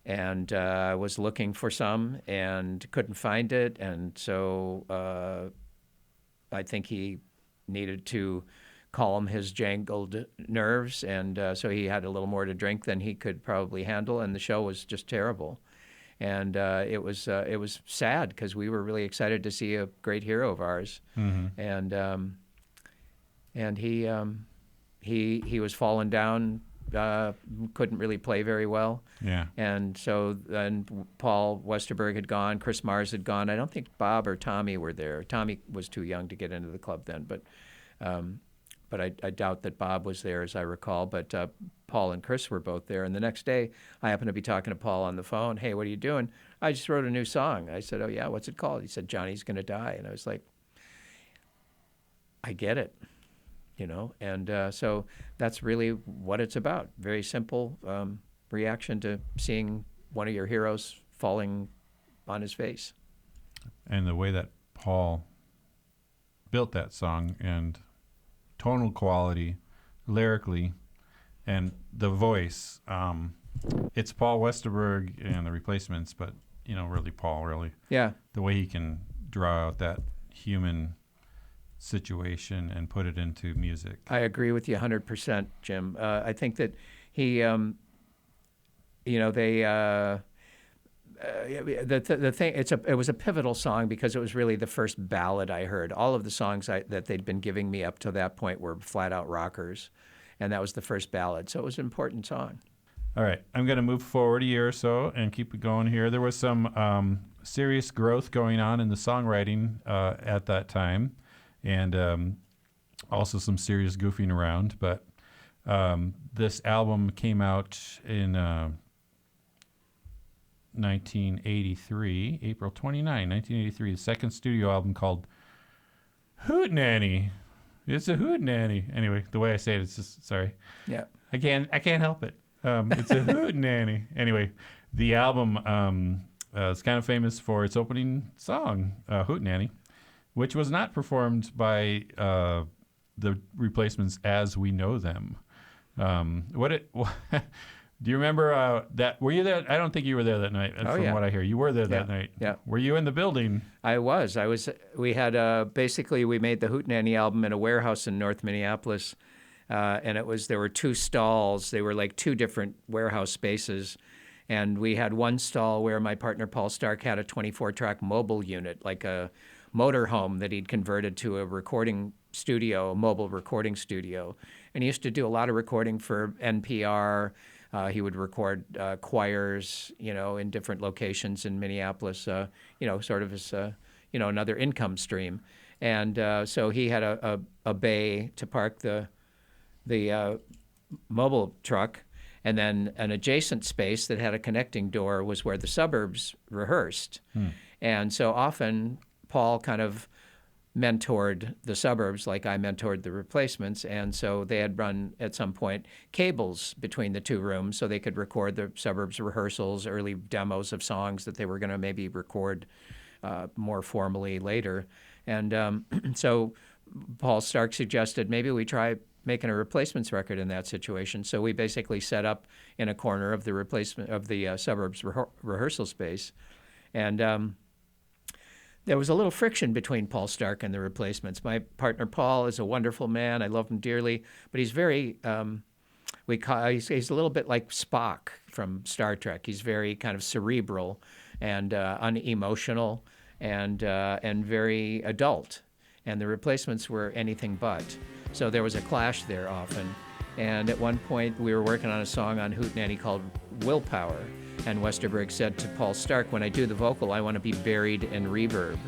Speaker 2: and was looking for some and couldn't find it, and so I think he needed to calm his jangled nerves, and so he had a little more to drink than he could probably handle, and the show was just terrible. And it was sad because we were really excited to see a great hero of ours, and he was falling down, couldn't really play very well. Yeah. And so then Paul Westerberg had gone, Chris Mars had gone. I don't think Bob or Tommy were there. Tommy was too young to get into the club then, but I doubt that Bob was there, as I recall. But Paul and Chris were both there. And the next day, I happened to be talking to Paul on the phone. Hey, what are you doing? I just wrote a new song. I said, oh, yeah, what's it called? He said, Johnny's Gonna Die. And I was like, I get it, you know? And so that's really what it's about. Very simple reaction to seeing one of your heroes falling on his face.
Speaker 1: And the way that Paul built that song and tonal quality, lyrically, and the voice, it's Paul Westerberg and the Replacements, but, you know, really Paul, really.
Speaker 2: Yeah.
Speaker 1: The way he can draw out that human situation and put it into music.
Speaker 2: I agree with you 100%, Jim. I think that he, you know, they... the thing, it was a pivotal song because it was really the first ballad I heard. All of the songs that they'd been giving me up to that point were flat out rockers, and that was the first ballad. So it was an important song.
Speaker 1: All right, I'm going to move forward a year or so and keep it going here. There was some serious growth going on in the songwriting at that time, and also some serious goofing around. But this album came out in 1983, April 29, 1983, the second studio album called Hootenanny. It's a Hootenanny. Anyway, the way I say it, it's just, sorry.
Speaker 2: Yeah.
Speaker 1: I can't help it. It's a Hootenanny. Anyway, the album is kind of famous for its opening song, Hootenanny, which was not performed by the Replacements as we know them. Do you remember that? Were you there? I don't think you were there that night. From what I hear, you were there that night.
Speaker 2: Yeah.
Speaker 1: Were you in the building?
Speaker 2: I was. We had basically we made the Hootenanny album in a warehouse in North Minneapolis, and there were two stalls. They were like two different warehouse spaces, and we had one stall where my partner Paul Stark had a 24-track mobile unit, like a motorhome that he'd converted to a recording studio, a mobile recording studio, and he used to do a lot of recording for NPR. He would record choirs, you know, in different locations in Minneapolis, you know, sort of as, you know, another income stream. And so he had a bay to park the mobile truck, and then an adjacent space that had a connecting door was where the Suburbs rehearsed. And so often Paul kind of mentored the Suburbs like I mentored the Replacements, and so they had run at some point cables between the two rooms so they could record the Suburbs rehearsals, early demos of songs that they were going to maybe record more formally later. And so Paul Stark suggested maybe we try making a Replacements record in that situation. So we basically set up in a corner of the Suburbs rehearsal space, and there was a little friction between Paul Stark and the Replacements. My partner Paul is a wonderful man. I love him dearly, but he's very, he's a little bit like Spock from Star Trek. He's very kind of cerebral and unemotional and very adult. And the Replacements were anything but. So there was a clash there often. And at one point, we were working on a song on Hootenanny called Willpower. And Westerberg said to Paul Stark, when I do the vocal, I want to be buried in reverb.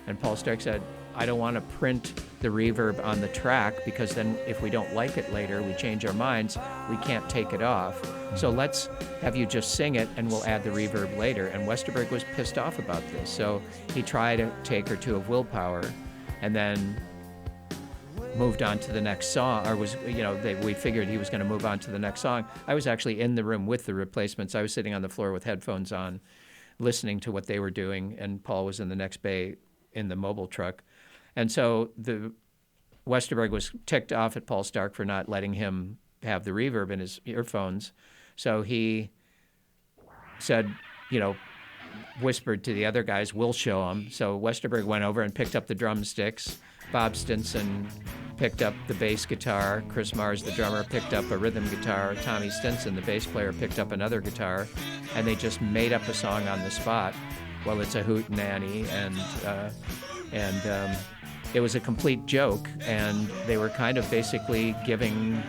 Speaker 2: And Paul Stark said, I don't want to print the reverb on the track because then if we don't like it later, we change our minds, we can't take it off. So let's have you just sing it and we'll add the reverb later. And Westerberg was pissed off about this. So he tried a take or two of Willpower and then moved on to the next song, or was, you know, we figured he was going to move on to the next song. I was actually in the room with the Replacements. I was sitting on the floor with headphones on, listening to what they were doing, and Paul was in the next bay in the mobile truck. And so Westerberg was ticked off at Paul Stark for not letting him have the reverb in his earphones. So he said, you know, whispered to the other guys, we'll show him. So Westerberg went over and picked up the drumsticks. Bob Stinson picked up the bass guitar. Chris Mars, the drummer, picked up a rhythm guitar. Tommy Stinson, the bass player, picked up another guitar. And they just made up a song on the spot. Well, it's a Hootenanny, and it was a complete joke. And they were kind of basically giving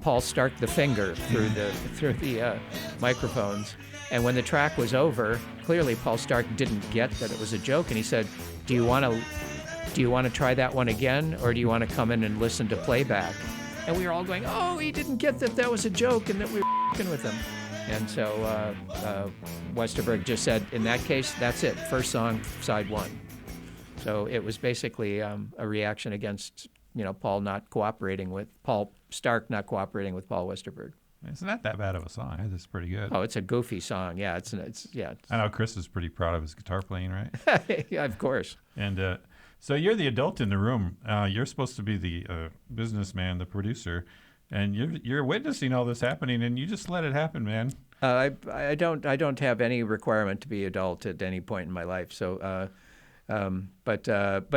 Speaker 2: Paul Stark the finger through the microphones. And when the track was over, clearly Paul Stark didn't get that it was a joke, and he said, "Do you want to try that one again, or do you want to come in and listen to playback?" And we were all going, oh, he didn't get that was a joke and that we were f***ing with him. And so Westerberg just said, in that case, that's it. First song, side one. So it was basically a reaction against, Paul Stark not cooperating with Paul Westerberg.
Speaker 1: It's not that bad of a song. It's pretty good.
Speaker 2: Oh, it's a goofy song. Yeah, it's
Speaker 1: I know Chris is pretty proud of his guitar playing, right?
Speaker 2: Yeah, of course.
Speaker 1: And so you're the adult in the room. You're supposed to be the businessman, the producer, and you're witnessing all this happening, and you just let it happen, man.
Speaker 2: I don't have any requirement to be adult at any point in my life. So, but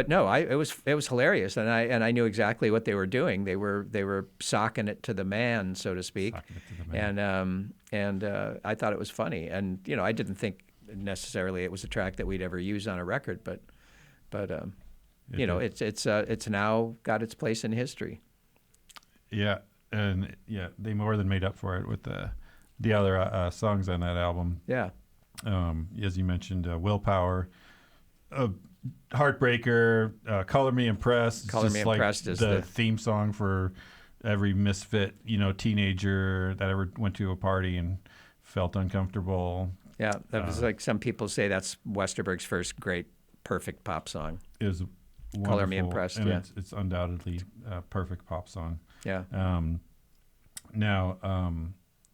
Speaker 2: no, it was hilarious, and I knew exactly what they were doing. They were socking it to the man, so to speak, and I thought it was funny, and I didn't think necessarily it was a track that we'd ever use on a record, but it's now got its place in history.
Speaker 1: Yeah, and they more than made up for it with the other songs on that album.
Speaker 2: Yeah.
Speaker 1: As you mentioned, Willpower, Heartbreaker, Color Me Impressed.
Speaker 2: Color Me Impressed is
Speaker 1: the theme song for every misfit, teenager that ever went to a party and felt uncomfortable.
Speaker 2: Yeah, that was like some people say that's Westerberg's first great, perfect pop song.
Speaker 1: It was wonderful.
Speaker 2: Color Me Impressed,
Speaker 1: and
Speaker 2: yeah.
Speaker 1: It's undoubtedly a perfect pop song.
Speaker 2: Yeah.
Speaker 1: Now,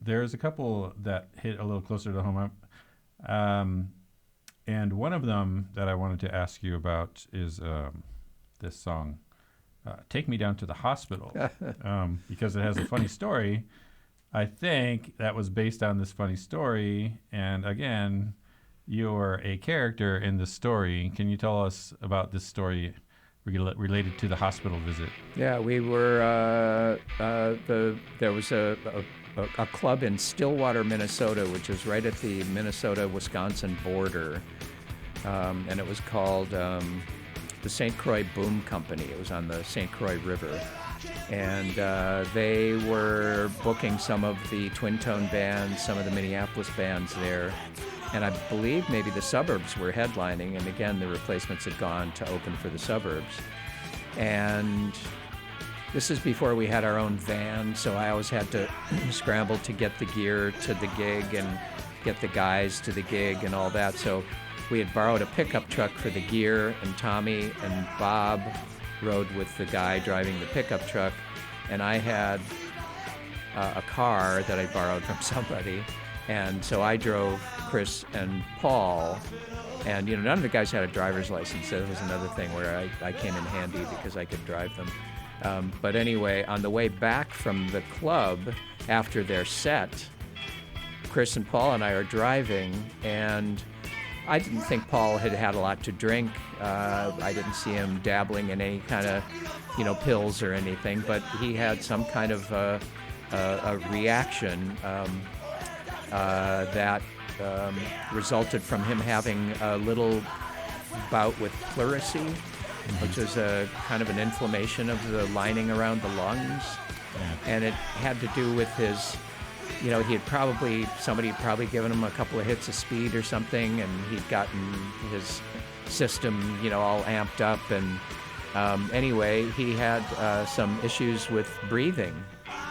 Speaker 1: there's a couple that hit a little closer to home. And one of them that I wanted to ask you about is this song, Take Me Down to the Hospital, because it has a funny story. I think that was based on this funny story. And again, you're a character in this story. Can you tell us about this story related to the hospital visit?
Speaker 2: Yeah, we were, there was a club in Stillwater, Minnesota, which is right at the Minnesota-Wisconsin border. And it was called the St. Croix Boom Company. It was on the St. Croix River. And they were booking some of the Twin Tone bands, some of the Minneapolis bands there. And I believe maybe the Suburbs were headlining. And again, the Replacements had gone to open for the Suburbs. And this is before we had our own van, so I always had to scramble to get the gear to the gig and get the guys to the gig and all that. So we had borrowed a pickup truck for the gear, and Tommy and Bob rode with the guy driving the pickup truck, and I had a car that I borrowed from somebody, and so I drove Chris and Paul, and none of the guys had a driver's license. That was another thing where I came in handy because I could drive them. But anyway, on the way back from the club after their set, Chris and Paul and I are driving, and I didn't think Paul had had a lot to drink. I didn't see him dabbling in any kind of, pills or anything, but he had some kind of a reaction that resulted from him having a little bout with pleurisy, which was a kind of an inflammation of the lining around the lungs. And it had to do with his, somebody had probably given him a couple of hits of speed or something, and he'd gotten his system, all amped up. And anyway, he had some issues with breathing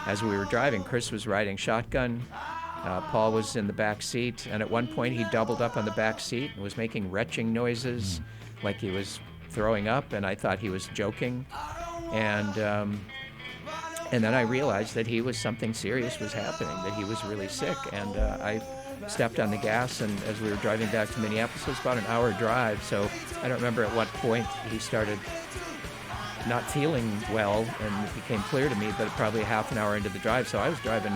Speaker 2: as we were driving. Chris was riding shotgun. Paul was in the back seat, and at one point he doubled up on the back seat and was making retching noises like he was throwing up, and I thought he was joking. And then I realized that something serious was happening, that he was really sick. And I stepped on the gas, and as we were driving back to Minneapolis, it was about an hour drive, so I don't remember at what point he started not feeling well, and it became clear to me, but probably half an hour into the drive. So I was driving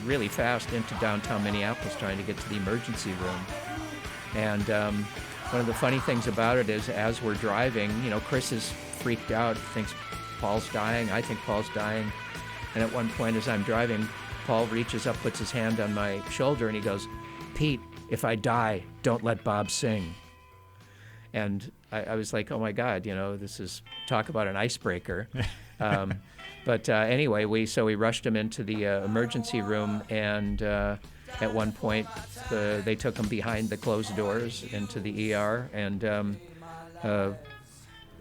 Speaker 2: really fast into downtown Minneapolis trying to get to the emergency room. And one of the funny things about it is, as we're driving, Chris is freaked out, thinks Paul's dying. I think Paul's dying. And at one point as I'm driving, Paul reaches up, puts his hand on my shoulder, and he goes, "Pete, if I die, don't let Bob sing." And I was like, oh my God, this is, talk about an icebreaker. But anyway, we rushed him into the emergency room, and at one point they took him behind the closed doors into the ER, and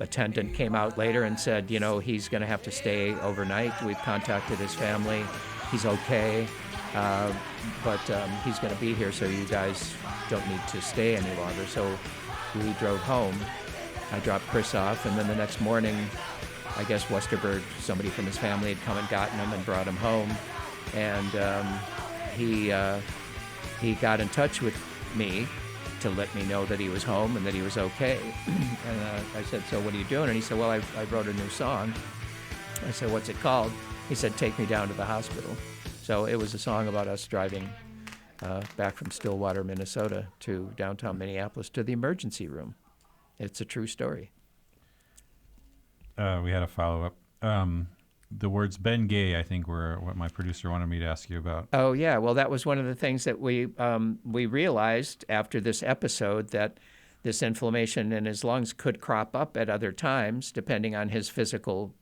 Speaker 2: attendant came out later and said, he's going to have to stay overnight. We've contacted his family. He's okay, but he's going to be here, so you guys don't need to stay any longer. So we drove home. I dropped Chris off, and then the next morning, I guess Westerberg, somebody from his family had come and gotten him and brought him home. And he got in touch with me to let me know that he was home and that he was okay. And I said, so what are you doing? And he said, well, I wrote a new song. I said, what's it called? He said, Take Me Down to the Hospital. So it was a song about us driving back from Stillwater, Minnesota to downtown Minneapolis to the emergency room. It's a true story.
Speaker 1: We had a follow-up. The words Ben Gay, I think, were what my producer wanted me to ask you about.
Speaker 2: Oh, yeah. Well, that was one of the things that we realized after this episode, that this inflammation in his lungs could crop up at other times, depending on his physical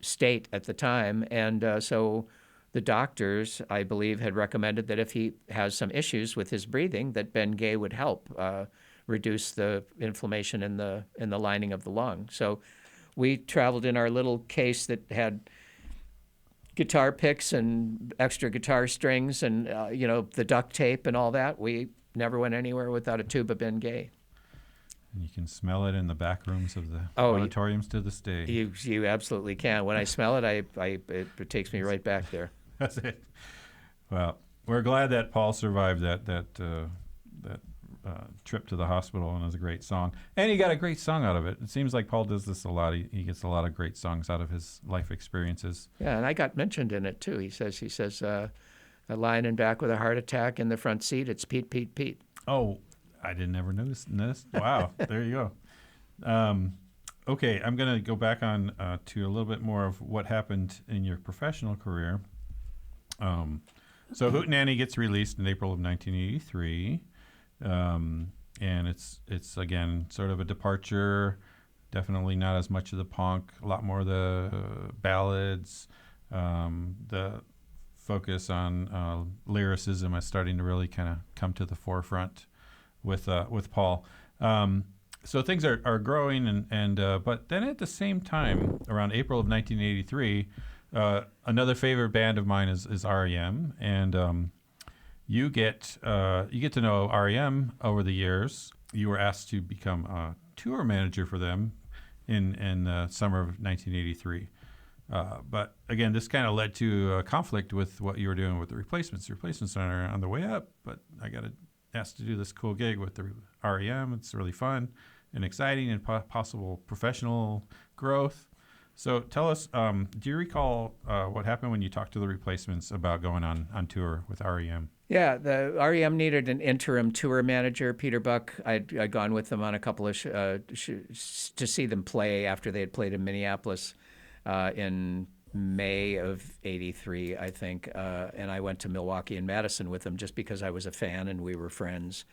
Speaker 2: state at the time. And so the doctors, I believe, had recommended that if he has some issues with his breathing, that Ben Gay would help reduce the inflammation in the lining of the lung. So we traveled in our little case that had guitar picks and extra guitar strings and the duct tape and all that. We never went anywhere without a tube of Ben Gay.
Speaker 1: And you can smell it in the back rooms of the auditoriums to this day.
Speaker 2: You absolutely can. When I smell it, it takes me right back there.
Speaker 1: That's it. Well, we're glad that Paul survived that trip to the hospital, and it was a great song. And he got a great song out of it. It seems like Paul does this a lot. He gets a lot of great songs out of his life experiences.
Speaker 2: Yeah, and I got mentioned in it too. He says, lying in back with a heart attack in the front seat, it's Pete, Pete, Pete.
Speaker 1: Oh, I didn't ever notice this. Wow, there you go. Okay, I'm going to go back on to a little bit more of what happened in your professional career. So Hootenanny gets released in April of 1983. And it's again sort of a departure, definitely not as much of the punk, a lot more of the ballads. The focus on lyricism is starting to really kind of come to the forefront with Paul. So things are growing, and but then at the same time, around April of 1983, another favorite band of mine is REM, and you get to know REM over the years. You were asked to become a tour manager for them in the summer of 1983. But again, this kind of led to a conflict with what you were doing with the Replacements. The Replacements are on the way up, but I got asked to do this cool gig with the REM. It's really fun and exciting and possible professional growth. So tell us, do you recall what happened when you talked to the Replacements about going on tour with REM?
Speaker 2: Yeah, the REM needed an interim tour manager. Peter Buck, I'd gone with them on a couple of to see them play after they had played in Minneapolis in May of '83, I think. And I went to Milwaukee and Madison with them just because I was a fan and we were friends.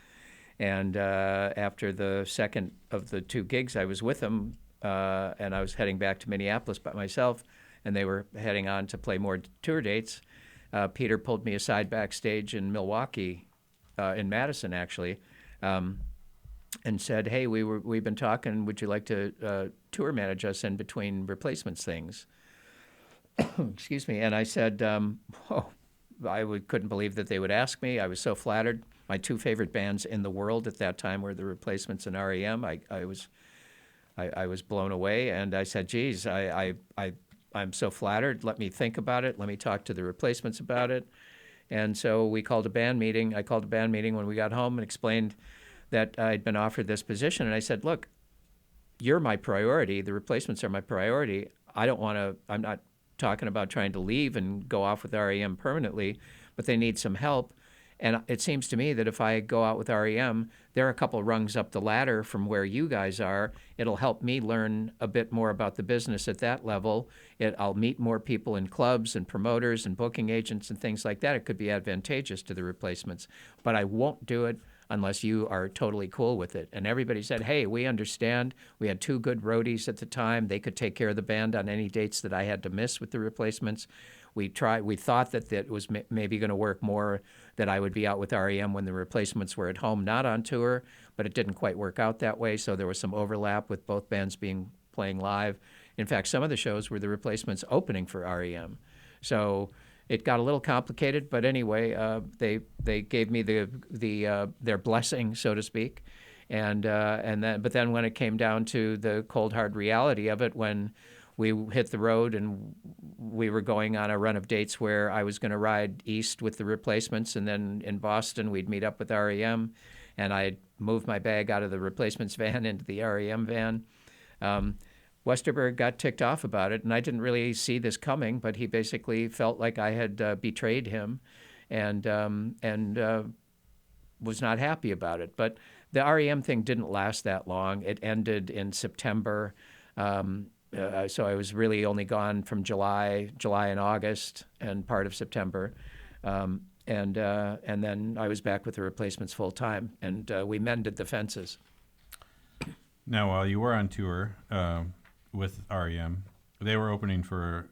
Speaker 2: And after the second of the two gigs, I was with them, and I was heading back to Minneapolis by myself, and they were heading on to play more tour dates. Peter pulled me aside backstage in Milwaukee, in Madison actually, and said, "Hey, we've been talking. Would you like to tour manage us in between Replacements things?" Excuse me. And I said, couldn't believe that they would ask me. I was so flattered. My two favorite bands in the world at that time were the Replacements and REM. I was blown away, and I said, "Geez, I'm so flattered. Let me think about it. Let me talk to the Replacements about it." And so we called a band meeting. I called a band meeting when we got home and explained that I'd been offered this position. And I said, "Look, you're my priority. The Replacements are my priority. I'm not talking about trying to leave and go off with REM permanently, but they need some help. And it seems to me that if I go out with REM, they're a couple rungs up the ladder from where you guys are. It'll help me learn a bit more about the business at that level. I'll meet more people in clubs and promoters and booking agents and things like that. It could be advantageous to the Replacements. But I won't do it unless you are totally cool with it." And everybody said, "Hey, we understand. We had two good roadies at the time. They could take care of the band on any dates that I had to miss with the Replacements. we thought that it was maybe going to work more, that I would be out with REM when the Replacements were at home, not on tour, but it didn't quite work out that way. So there was some overlap with both bands playing live. In fact, some of the shows were the Replacements opening for REM. So it got a little complicated, but anyway, they gave me their blessing, so to speak, but then when it came down to the cold hard reality of it, when we hit the road and we were going on a run of dates where I was going to ride east with the Replacements, and then in Boston we'd meet up with REM, and I'd moved my bag out of the Replacements van into the REM van. Westerberg got ticked off about it, and I didn't really see this coming, but he basically felt like I had betrayed him and was not happy about it. But the REM thing didn't last that long. It ended in September, so I was really only gone from July and August and part of September. And then I was back with the Replacements full time, and we mended the fences.
Speaker 1: Now, while you were on tour with REM, they were opening for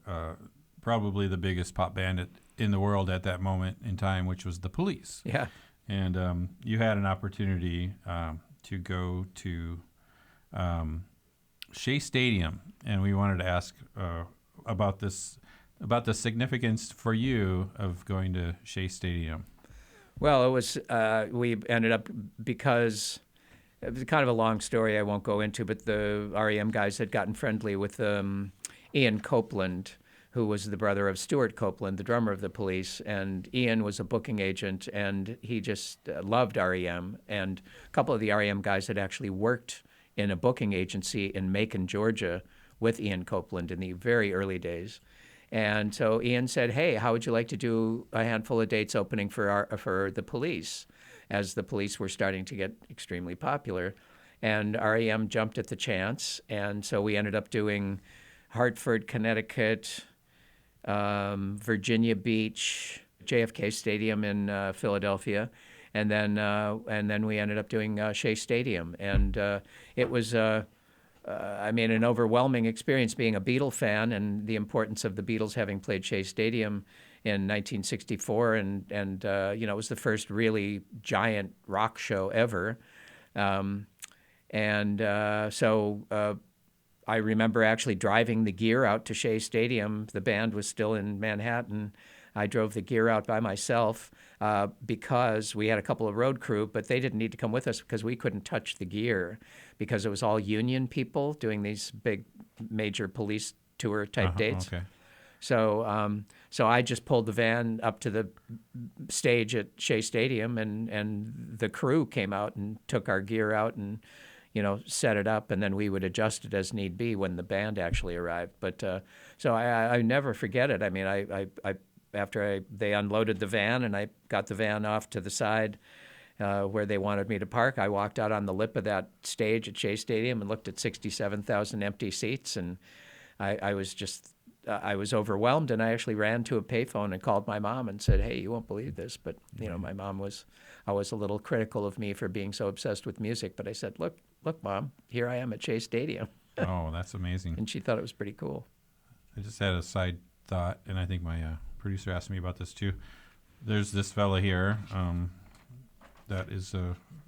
Speaker 1: probably the biggest pop band in the world at that moment in time, which was the Police.
Speaker 2: Yeah.
Speaker 1: And you had an opportunity to go to Shea Stadium, and we wanted to ask about the significance for you of going to Shea Stadium.
Speaker 2: Well, it was we ended up, because it was kind of a long story I won't go into, but the REM guys had gotten friendly with Ian Copeland, who was the brother of Stuart Copeland, the drummer of the Police. And Ian was a booking agent, and he just loved REM. And a couple of the REM guys had actually worked in a booking agency in Macon, Georgia, with Ian Copeland in the very early days. And so Ian said, hey, how would you like to do a handful of dates opening for the Police, as the Police were starting to get extremely popular. And REM jumped at the chance, and so we ended up doing Hartford, Connecticut, Virginia Beach, JFK Stadium in Philadelphia, and then we ended up doing Shea Stadium. And it was, an overwhelming experience being a Beatle fan, and the importance of the Beatles having played Shea Stadium in 1964, and it was the first really giant rock show ever. So I remember actually driving the gear out to Shea Stadium. The band was still in Manhattan. I drove the gear out by myself because we had a couple of road crew, but they didn't need to come with us because we couldn't touch the gear because it was all union people doing these big major Police tour type dates.
Speaker 1: Okay.
Speaker 2: So I just pulled the van up to the stage at Shea Stadium, and the crew came out and took our gear out and, set it up, and then we would adjust it as need be when the band actually arrived. But so I never forget it. I mean, after they unloaded the van and I got the van off to the side where they wanted me to park, I walked out on the lip of that stage at Shea Stadium and looked at 67,000 empty seats, and I was overwhelmed, and I actually ran to a payphone and called my mom and said, hey, you won't believe this, but my mom was always a little critical of me for being so obsessed with music, but I said, look, Mom, here I am at Shea Stadium.
Speaker 1: Oh, that's amazing.
Speaker 2: And she thought it was pretty cool.
Speaker 1: I just had a side thought, and I think my producer asked me about this too. There's this fella here that is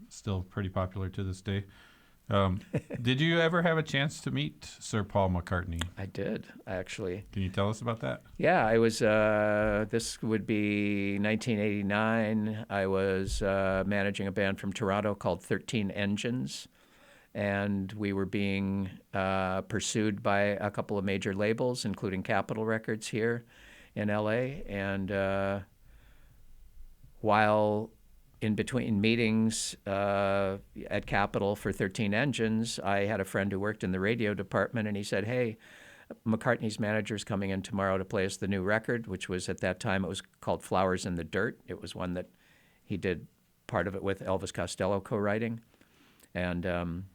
Speaker 1: still pretty popular to this day. Did you ever have a chance to meet Sir Paul McCartney?
Speaker 2: I did, actually.
Speaker 1: Can you tell us about that?
Speaker 2: Yeah, I was, this would be 1989. I was managing a band from Toronto called 13 Engines, and we were being pursued by a couple of major labels, including Capitol Records here in LA. And while in between meetings at Capitol for 13 Engines, I had a friend who worked in the radio department, and he said, hey, McCartney's manager's coming in tomorrow to play us the new record, which was, at that time, it was called Flowers in the Dirt. It was one that he did part of it with Elvis Costello co-writing. And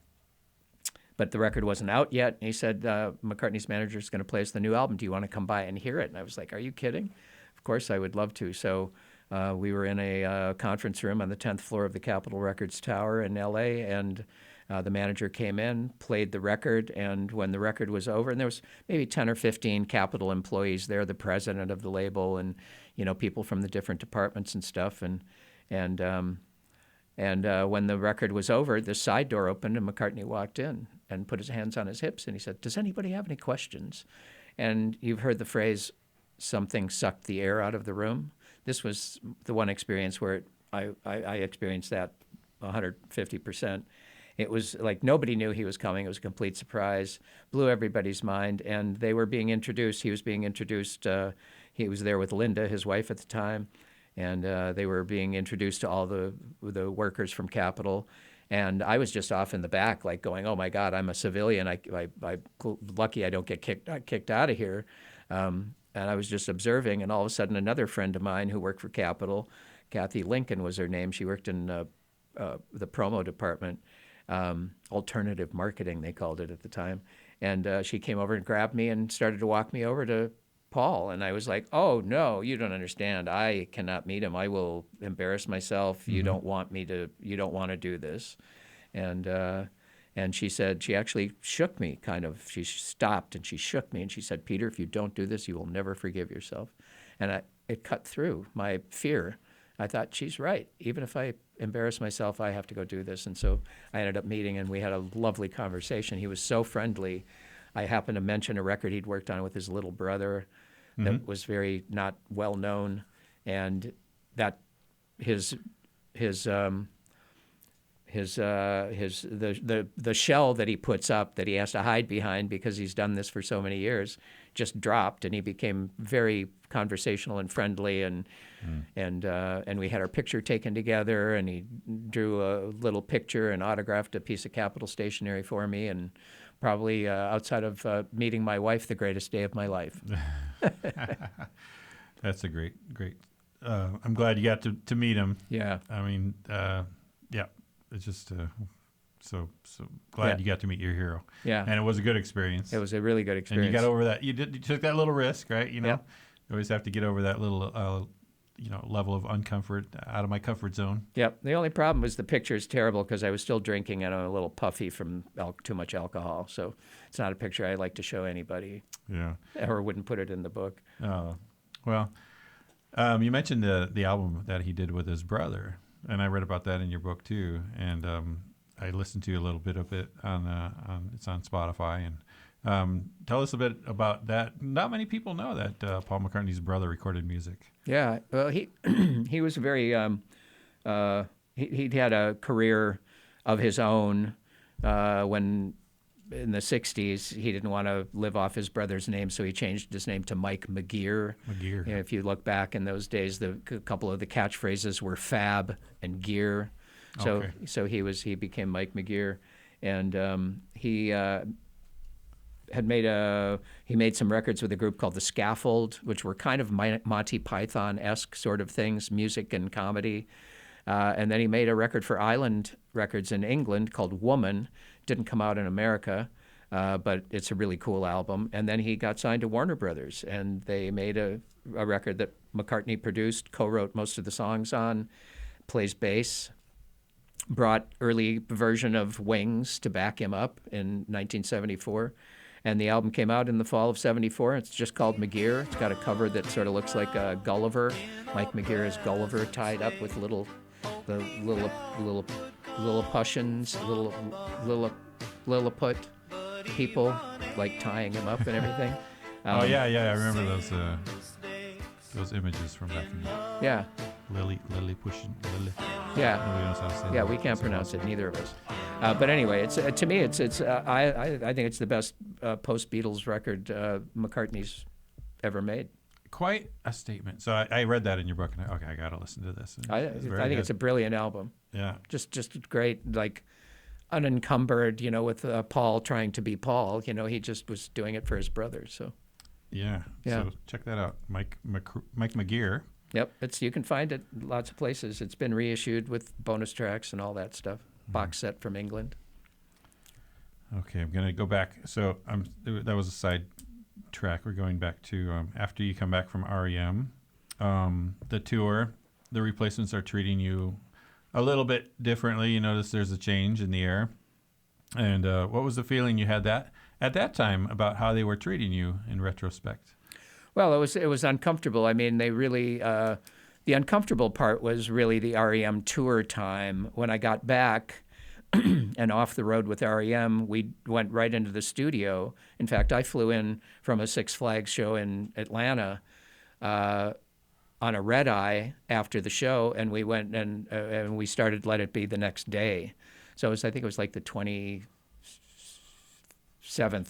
Speaker 2: but the record wasn't out yet. And he said, McCartney's manager's going to play us the new album. Do you want to come by and hear it? And I was like, are you kidding? Of course I would love to. So we were in a conference room on the 10th floor of the Capitol Records Tower in L.A., and The manager came in, played the record, and when the record was over, and there was maybe 10 or 15 Capitol employees there, the president of the label, and people from the different departments and stuff, and when the record was over, the side door opened and McCartney walked in and put his hands on his hips and he said, "Does anybody have any questions?" And you've heard the phrase, "something sucked the air out of the room." This was the one experience where I experienced that 150%. It was like nobody knew he was coming. It was a complete surprise, blew everybody's mind, and they were being introduced. He was being introduced. He was there with Linda, his wife at the time, and they were being introduced to all the workers from Capitol. And I was just off in the back, like going, "Oh my God, I'm a civilian. I'm lucky I don't get kicked out of here." And I was just observing, and all of a sudden, another friend of mine who worked for Capitol, Kathy Lincoln was her name. She worked in the promo department, alternative marketing they called it at the time. And she came over and grabbed me and started to walk me over to Paul. And I was like, "Oh no, you don't understand. I cannot meet him. I will embarrass myself. Mm-hmm. You don't want to do this." And she said, she actually shook me kind of. She stopped and she shook me and she said, "Peter, if you don't do this, you will never forgive yourself." And it cut through my fear. I thought, she's right. Even if I embarrass myself, I have to go do this. And so I ended up meeting, and we had a lovely conversation. He was so friendly. I happened to mention a record he'd worked on with his little brother that mm-hmm. was very not well known, and that the shell that he puts up that he has to hide behind because he's done this for so many years just dropped, and he became very conversational and friendly, and we had our picture taken together, and he drew a little picture and autographed a piece of Capitol stationery for me, and probably outside of meeting my wife, the greatest day of my life.
Speaker 1: That's a great. I'm glad you got to meet him.
Speaker 2: Yeah.
Speaker 1: I mean, yeah. It's just so glad you got to meet your hero.
Speaker 2: Yeah.
Speaker 1: And it was a good experience.
Speaker 2: It was a really good experience.
Speaker 1: And you got over that. You took that little risk, right?
Speaker 2: Yeah.
Speaker 1: You always have to get over that little level of uncomfort, out of my comfort zone.
Speaker 2: Yep. The only problem was the picture is terrible because I was still drinking and I'm a little puffy from too much alcohol. So it's not a picture I like to show anybody.
Speaker 1: Yeah.
Speaker 2: Or wouldn't put it in the book.
Speaker 1: Oh, well, you mentioned the album that he did with his brother, and I read about that in your book too. And I listened to a little bit of it it's on Spotify. And tell us a bit about that. Not many people know that Paul McCartney's brother recorded music.
Speaker 2: Yeah, well, he was very he'd had a career of his own when in the 60s he didn't want to live off his brother's name, so he changed his name to Mike McGear.
Speaker 1: McGear.
Speaker 2: If you look back in those days, a couple of the catchphrases were Fab and Gear. So he became Mike McGear, and he made some records with a group called The Scaffold, which were kind of Monty Python-esque sort of things, music and comedy. And then he made a record for Island Records in England called Woman. Didn't come out in America, but it's a really cool album. And then he got signed to Warner Brothers, and they made a record that McCartney produced, co-wrote most of the songs on, plays bass, brought early version of Wings to back him up in 1974. And the album came out in the fall of '74. It's just called McGear. It's got a cover that sort of looks like a Gulliver. Mike McGear is Gulliver tied up with Lilliputians, Lilliput people, like tying him up and everything.
Speaker 1: I remember those images from back in the day.
Speaker 2: Yeah.
Speaker 1: Lilliputian.
Speaker 2: Yeah.
Speaker 1: Nobody knows how to say
Speaker 2: yeah,
Speaker 1: that.
Speaker 2: we can't pronounce it, neither of us. But anyway, it's to me, I think it's the best post-Beatles record McCartney's ever made.
Speaker 1: Quite a statement. So I read that in your book, and I got to listen to this.
Speaker 2: I think it's a brilliant album.
Speaker 1: Yeah.
Speaker 2: Just great, like unencumbered, with Paul trying to be Paul. He just was doing it for his brother. So.
Speaker 1: Yeah. So check that out, Mike McGear.
Speaker 2: Yep, you can find it lots of places. It's been reissued with bonus tracks and all that stuff. Box set from England.
Speaker 1: Okay, I'm gonna go back. So that was a side track. We're going back to after you come back from REM, the tour. The Replacements are treating you a little bit differently. You notice there's a change in the air. And what was the feeling you had at that time about how they were treating you in retrospect?
Speaker 2: Well, it was uncomfortable. I mean, they really the uncomfortable part was really the REM tour time. When I got back and off the road with REM, we went right into the studio. In fact, I flew in from a Six Flags show in Atlanta on a red eye after the show, and we went and we started Let It Be the next day. So I think it was like the 27th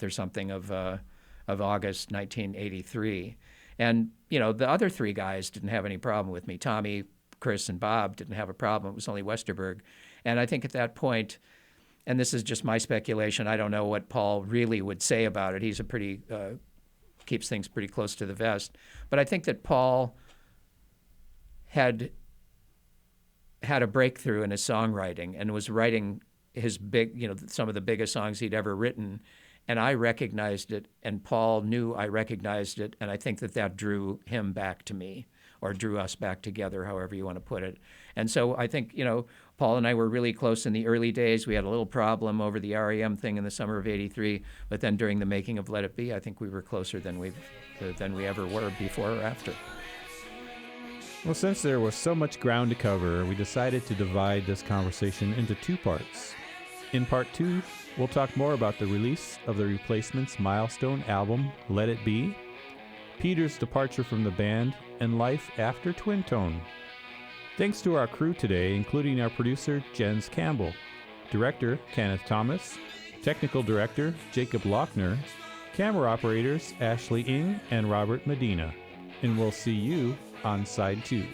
Speaker 2: or something of August 1983. And, you know, the other three guys didn't have any problem with me. Tommy, Chris, and Bob didn't have a problem. It was only Westerberg. And I think at that point, and this is just my speculation, I don't know what Paul really would say about it. He's a pretty, keeps things pretty close to the vest. But I think that Paul had a breakthrough in his songwriting and was writing his some of the biggest songs he'd ever written. And I recognized it, and Paul knew I recognized it, and I think that drew him back to me, or drew us back together, however you want to put it. And so I think, you know, Paul and I were really close in the early days. We had a little problem over the REM thing in the summer of '83, but then during the making of Let It Be, I think we were closer than we ever were before or after.
Speaker 1: Well, since there was so much ground to cover, we decided to divide this conversation into two parts. In part 2, we'll talk more about the release of the Replacements' milestone album, Let It Be, Peter's departure from the band, and life after Twin Tone. Thanks to our crew today, including our producer, Jens Campbell, director, Kenneth Thomas, technical director, Jacob Lochner, camera operators, Ashley Ng and Robert Medina. And we'll see you on side 2.